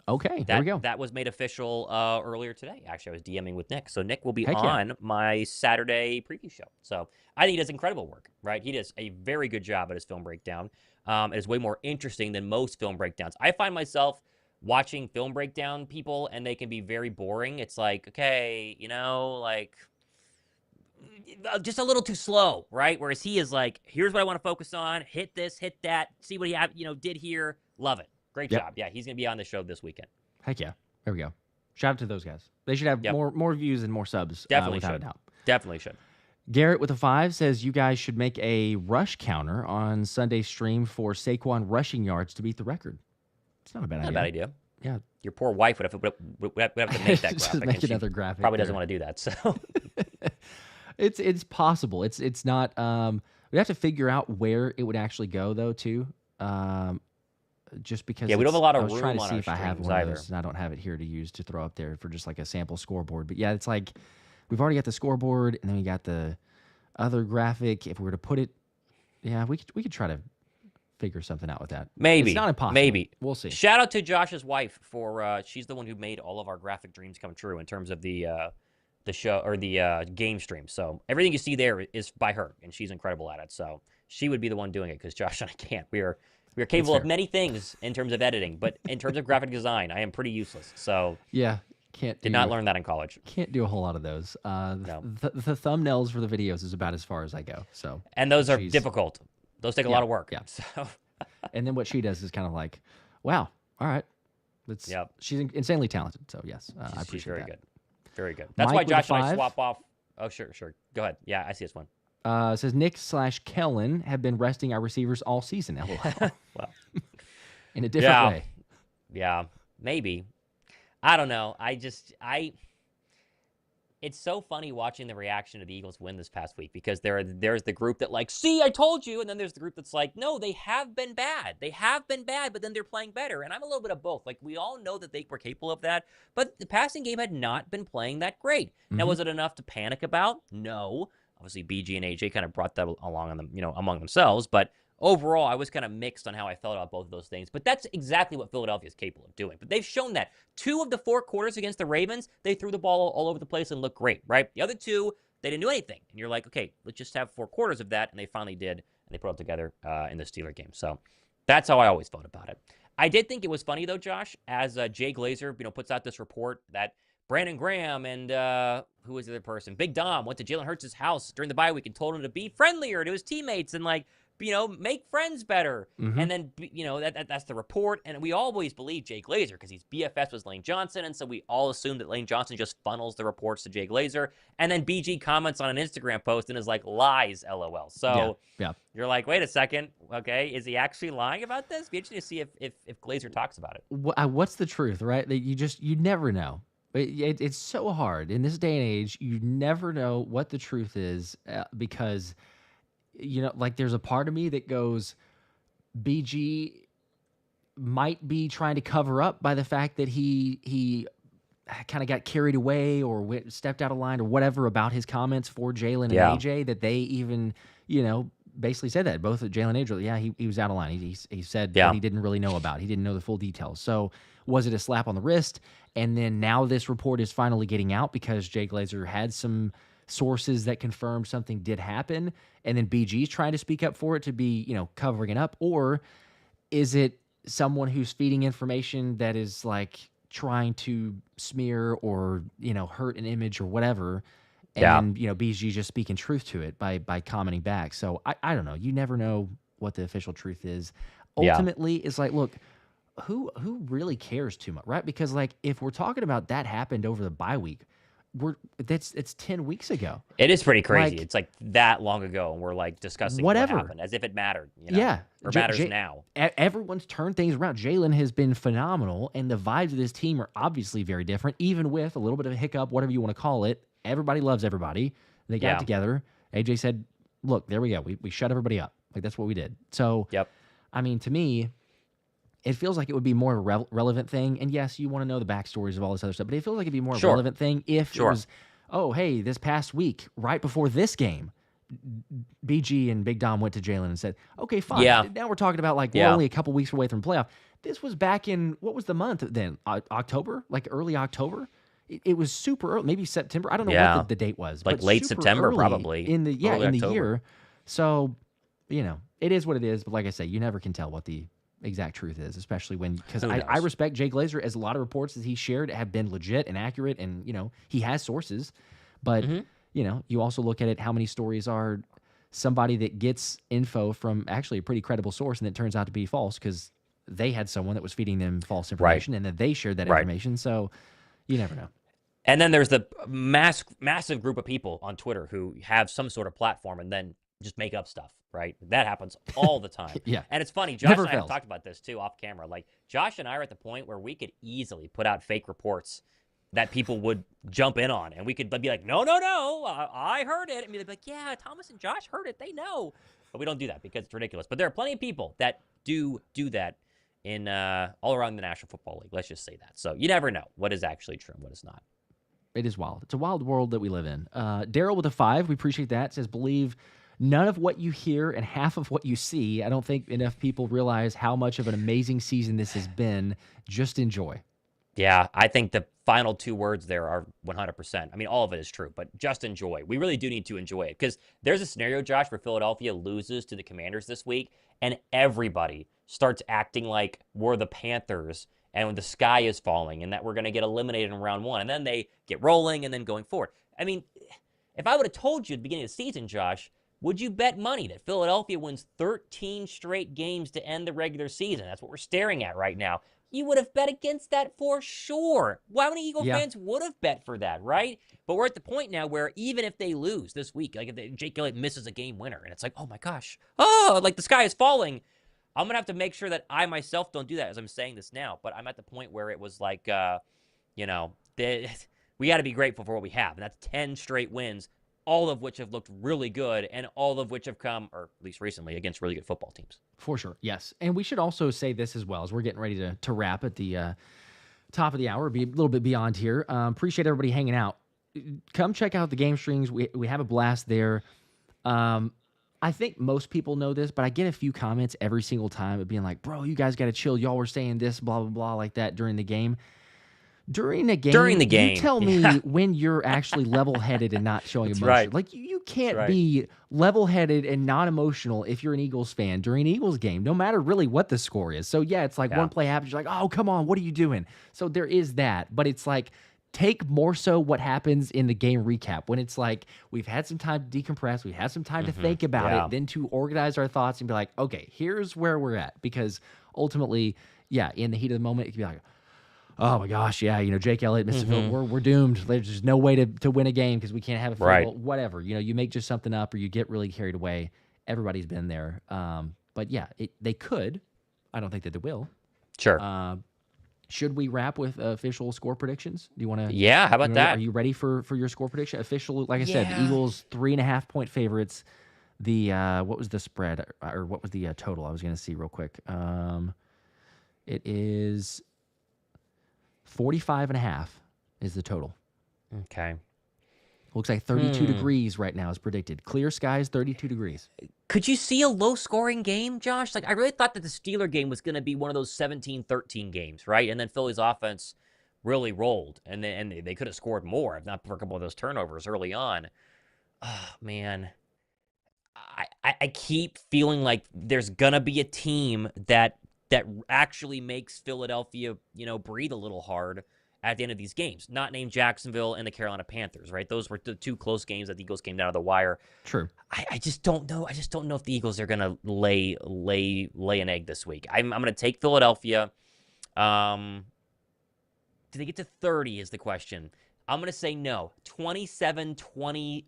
Okay, there we go. That was made official earlier today. Actually, I was DMing with Nick. So Nick will be Heck on my Saturday preview show. So I think he does incredible work, right? He does a very good job at his film breakdown. It is way more interesting than most film breakdowns. I find myself watching film breakdown people, and they can be very boring. It's like, okay, just a little too slow, right? Whereas he is like, here's what I want to focus on. Hit this, hit that. See what he did here. Love it. Great job. Yeah, he's going to be on the show this weekend. Heck yeah. There we go. Shout out to those guys. They should have more views and more subs. Definitely without should. a doubt. Definitely should. Garrett with a 5 says, you guys should make a rush counter on Sunday's stream for Saquon rushing yards to beat the record. It's not a bad idea. Not a bad idea. Yeah. Your poor wife would have to make that Just graphic. make and she another graphic Probably there. doesn't want to do that. So It's possible. It's not. We have to figure out where it would actually go though too. Just because Yeah, we don't have a lot of I was trying room to on see our if I have streams one of either. those, and I don't have it here to use to throw up there for just like a sample scoreboard. But yeah, it's like we've already got the scoreboard, and then we got the other graphic. If we were to put it, yeah, we could try to figure something out with that. Maybe. It's not impossible. Maybe. We'll see. Shout out to Josh's wife for she's the one who made all of our graphic dreams come true in terms of the show or the game stream. So everything you see there is by her, and she's incredible at it. So she would be the one doing it because Josh and I can't. We are capable of many things in terms of editing, but in terms of graphic design, I am pretty useless. So Yeah, did not learn that in college. Can't do a whole lot of those. No. The thumbnails for the videos is about as far as I go. So And those are difficult. Those take a lot of work. Yeah. So and then what she does is kind of like, wow, all right. She's insanely talented. So yes, I appreciate she's very that. good. Very good. That's Mike why with a Josh and I 5. swap off. Oh, sure. Go ahead. Yeah, I see this one. It says Nick/Kellen have been resting our receivers all season. LOL. Well, in a different way. Yeah, maybe. I don't know. It's so funny watching the reaction to the Eagles win this past week because there's the group that like, see, I told you, and then there's the group that's like, no, they have been bad. They have been bad, but then they're playing better. And I'm a little bit of both. Like, we all know that they were capable of that, but the passing game had not been playing that great. Now, was it enough to panic about? No. Obviously, BG and AJ kind of brought that along on them, among themselves, but overall, I was kind of mixed on how I felt about both of those things. But that's exactly what Philadelphia is capable of doing. But they've shown that 2 of the 4 quarters against the Ravens, they threw the ball all over the place and looked great, right? The other 2, they didn't do anything. And you're like, okay, let's just have 4 quarters of that. And they finally did. And they put it together in the Steeler game. So that's how I always felt about it. I did think it was funny, though, Josh, as Jay Glazer, puts out this report that Brandon Graham and who was the other person? Big Dom went to Jalen Hurts' house during the bye week and told him to be friendlier to his teammates and make friends better. And then, that's the report. And we always believe Jay Glazer because he's BFS with Lane Johnson. And so we all assume that Lane Johnson just funnels the reports to Jay Glazer. And then BG comments on an Instagram post and is like, lies, LOL. So you're like, wait a second. Okay, is he actually lying about this? Be interesting to see if Glazer talks about it. What's the truth, right? That you never know. It's so hard in this day and age. You never know what the truth is because, like there's a part of me that goes, BG might be trying to cover up by the fact that he kind of got carried away or stepped out of line or whatever about his comments for Jalen and AJ that they even, basically said that. Both Jalen and AJ, he was out of line. He said that he didn't really know about. He didn't know the full details. So was it a slap on the wrist? And then now this report is finally getting out because Jay Glazer had some sources that confirmed something did happen, and then BG's trying to speak up for it to be, covering it up? Or is it someone who's feeding information that is like trying to smear or, hurt an image or whatever? And, BG just speaking truth to it by commenting back. So I don't know. You never know what the official truth is. Ultimately, it's like, look, who really cares too much, right? Because like if we're talking about that happened over the bye week, it's 10 weeks ago. It is pretty crazy. It's like that long ago, and we're like discussing what happened as if it mattered. Or matters now. Everyone's turned things around. Jalen has been phenomenal, and the vibes of this team are obviously very different, even with a little bit of a hiccup, whatever you want to call it. Everybody loves everybody. They got together. AJ said, "Look, there we go. We shut everybody up. Like that's what we did." So, I mean, to me, it feels like it would be more of a relevant thing. And yes, you want to know the backstories of all this other stuff, but it feels like it'd be more of a relevant thing if it was, oh, hey, this past week, right before this game, BG and Big Dom went to Jalen and said, okay, fine. Now we're talking about like we're only a couple weeks away from playoff. This was back in, what was the month then? October? Like early October? It was super early, maybe September. I don't know what the date was. Like but late super September, early probably. in the year. So, it is what it is. But like I say, you never can tell what the exact truth is, especially because I respect Jay Glazer, as a lot of reports that he shared have been legit and accurate, and he has sources. But you also look at it, how many stories are somebody that gets info from actually a pretty credible source, and it turns out to be false because they had someone that was feeding them false information, and then they shared that information. So you never know. And then there's the massive group of people on Twitter who have some sort of platform, and then just make up stuff, right? That happens all the time. Yeah. And it's funny, Josh Never and I have fails. talked about this too off camera. Like, Josh and I are at the point where we could easily put out fake reports that people would jump in on, and we could be like, no, I heard it. And they'd be like, yeah, Thomas and Josh heard it. They know. But we don't do that because it's ridiculous. But there are plenty of people that do that in all around the National Football League. Let's just say that. So you never know what is actually true and what is not. It is wild. It's a wild world that we live in. Daryl with a 5, we appreciate that, says, believe none of what you hear and half of what you see. I don't think enough people realize how much of an amazing season this has been. Just enjoy. Yeah, I think the final 2 words there are 100%. I mean, all of it is true, but just enjoy. We really do need to enjoy it because there's a scenario, Josh, where Philadelphia loses to the Commanders this week, and everybody starts acting like we're the Panthers and when the sky is falling and that we're going to get eliminated in round 1, and then they get rolling and then going forward. I mean, if I would have told you at the beginning of the season, Josh, would you bet money that Philadelphia wins 13 straight games to end the regular season? That's what we're staring at right now. You would have bet against that for sure. How many Eagle fans would have bet for that, right? But we're at the point now where even if they lose this week, like if Jake Elliott misses a game winner, and it's like, oh my gosh, like the sky is falling, I'm going to have to make sure that I myself don't do that as I'm saying this now. But I'm at the point where it was like, we got to be grateful for what we have. And that's 10 straight wins, all of which have looked really good, and all of which have come, or at least recently, against really good football teams. For sure, yes. And we should also say this as well, as we're getting ready to wrap at the top of the hour, be a little bit beyond here. Appreciate everybody hanging out. Come check out the game streams. We have a blast there. I think most people know this, but I get a few comments every single time of being like, bro, you guys got to chill. Y'all were saying this, blah, blah, blah, like that during the game. During the game, you tell me when you're actually level-headed and not showing emotion. Right. Like, you can't be level-headed and not emotional if you're an Eagles fan during an Eagles game, no matter really what the score is. So, yeah, it's like one play happens, you're like, oh, come on, what are you doing? So there is that. But it's like, take more so what happens in the game recap when it's like we've had some time to decompress, we've had some time to think about it, then to organize our thoughts and be like, okay, here's where we're at. Because ultimately, in the heat of the moment, it can be like, oh my gosh, Jake Elliott, missed a field goal. We're doomed. There's just no way to win a game because we can't have a field goal. Whatever. You make just something up or you get really carried away. Everybody's been there. But yeah, they could. I don't think that they will. Sure. Should we wrap with official score predictions? Do you want to? Yeah, how about that? Are you ready for your score prediction? Official, like I said, the Eagles 3.5-point favorites. The what was the spread or what was the total? I was going to see real quick. It is 45.5 is the total. Okay. Looks like 32 degrees right now is predicted. Clear skies, 32 degrees. Could you see a low-scoring game, Josh? Like, I really thought that the Steeler game was going to be one of those 17-13 games, right? And then Philly's offense really rolled, and they could have scored more, if not for a couple of those turnovers early on. Oh, man. I keep feeling like there's going to be a team that actually makes Philadelphia, breathe a little hard at the end of these games, not named Jacksonville and the Carolina Panthers, right? Those were the 2 close games that the Eagles came down to the wire. True. I just don't know. I just don't know if the Eagles are going to lay an egg this week. I'm going to take Philadelphia. Do they get to 30 is the question. I'm going to say no. 27-24.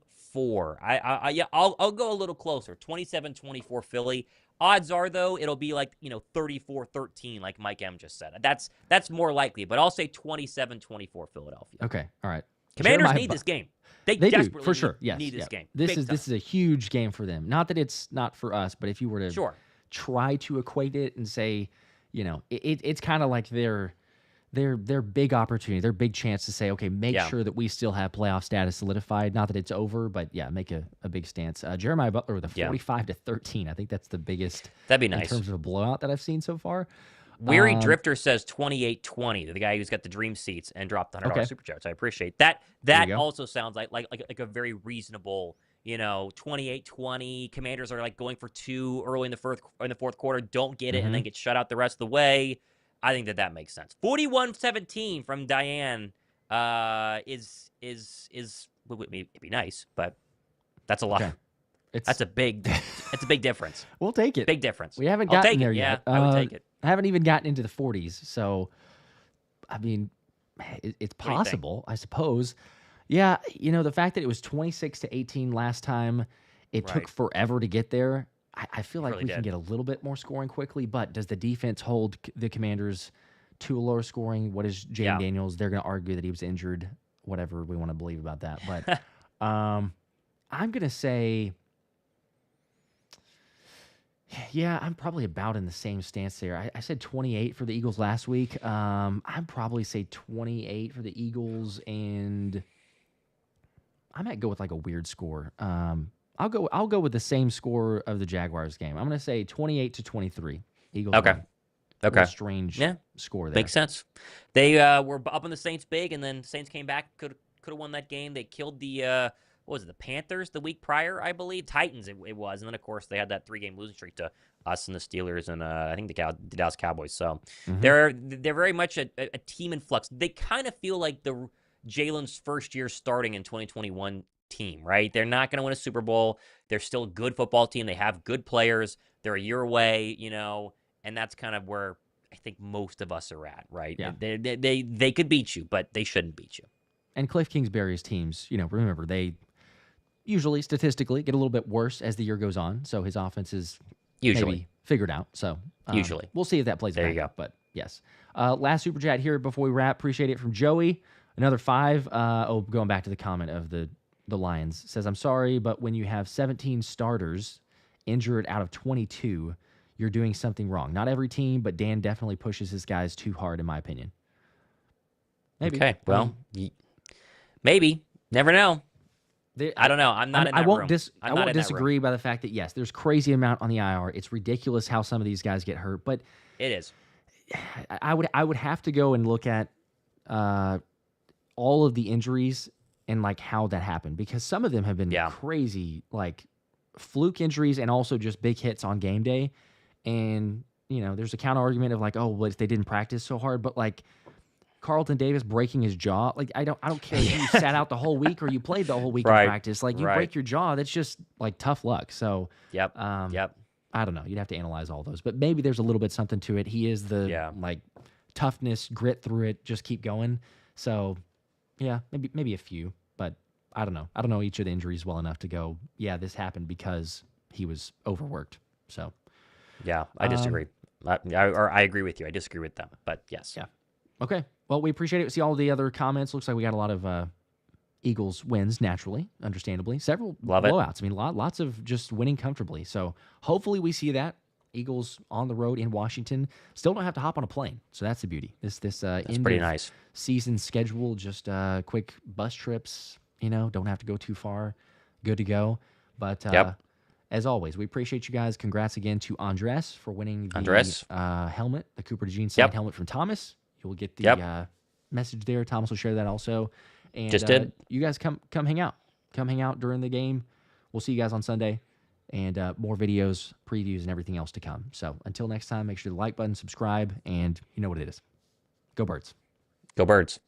I'll go a little closer. 27-24 Philly. Odds are, though, it'll be like, 34-13, like Mike M just said. That's more likely, but I'll say 27-24 Philadelphia. Okay, all right. Commanders need this game. They desperately do, for sure. need this game. This is a huge game for them. Not that it's not for us, but if you were to try to equate it and say, it's kind of like their big opportunity, their big chance to say, okay, make sure that we still have playoff status solidified. Not that it's over, but make a big stance. Jeremiah Butler with a 45-13. I think that's the biggest. That'd be nice in terms of a blowout that I've seen so far. Weary Drifter says 28-20. The guy who's got the dream seats and dropped the $100 super chat. So I appreciate that. That also sounds like a very reasonable, 28-20. Commanders are like going for 2 early in the fourth quarter, don't get it, and then get shut out the rest of the way. I think that makes sense. 41-17 from Diane is it'd be nice, but that's a lot. Okay. That's a big difference. We'll take it. Big difference. We haven't gotten there yet. I would take it. I haven't even gotten into the 40s, so I mean, it's possible, I suppose. Yeah, the fact that it was 26-18 last time, It took forever to get there. I feel like really we can did. get a little bit more scoring quickly, but does the defense hold the Commanders to a lower scoring? What is Jaden Daniels? They're going to argue that he was injured, whatever we want to believe about that. But I'm going to say, yeah, I'm probably about in the same stance there. I said 28 for the Eagles last week. I'd probably say 28 for the Eagles, and I might go with like a weird score. I'll go with the same score of the Jaguars game. I'm going to say 28-23. Eagles. Okay. win. Okay. A strange score there. Makes sense. They were up on the Saints big, and then Saints came back, could have won that game. They killed the what was it, the Panthers the week prior, I believe. Titans it was, and then of course they had that 3-game losing streak to us and the Steelers and I think the Dallas Cowboys. So they're very much a team in flux. They kind of feel like the Jalen's first year starting in 2021 team, right? They're not going to win a Super Bowl. They're still a good football team. They have good players. They're a year away, and that's kind of where I think most of us are at, right? Yeah. They could beat you, but they shouldn't beat you. And Cliff Kingsbury's teams, remember, they usually statistically get a little bit worse as the year goes on. So his offense is maybe figured out. So usually we'll see if that plays there back. You go. But yes. Last super chat here before we wrap. Appreciate it from Joey. Another 5. Going back to the comment of the Lions. Says, I'm sorry, but when you have 17 starters injured out of 22, you're doing something wrong. Not every team, but Dan definitely pushes his guys too hard, in my opinion. Maybe. Okay, well, maybe. Never know. I don't know. I'm not in that room. I won't disagree by the fact that, yes, there's crazy amount on the IR. It's ridiculous how some of these guys get hurt, but it is. I would have to go and look at all of the injuries and like how that happened, because some of them have been crazy, like fluke injuries and also just big hits on game day. And, there's a counter argument of like, oh, well, if they didn't practice so hard, but like Carlton Davis breaking his jaw, like I don't care if you sat out the whole week or you played the whole week in practice. Like you break your jaw, that's just like tough luck. So I don't know. You'd have to analyze all those, but maybe there's a little bit something to it. He is the like toughness, grit through it, just keep going. So yeah, maybe a few, but I don't know. I don't know each of the injuries well enough to go, yeah, this happened because he was overworked. So yeah, I disagree. I agree with you. I disagree with them, but yes. Yeah. Okay. Well, we appreciate it. See all the other comments. Looks like we got a lot of Eagles wins, naturally, understandably. Several blowouts. I mean, lots of just winning comfortably. So hopefully we see that. Eagles on the road in Washington. Still don't have to hop on a plane. So that's the beauty. This that's pretty nice. Season schedule, just quick bus trips, don't have to go too far. Good to go. But as always, we appreciate you guys. Congrats again to Andres for winning the helmet, the Cooper DeJean signed helmet from Thomas. You'll get the message there. Thomas will share that also. And just did. You guys come hang out. Come hang out during the game. We'll see you guys on Sunday. And more videos, previews, and everything else to come. So until next time, make sure to like button, subscribe, and you know what it is. Go Birds. Go Birds.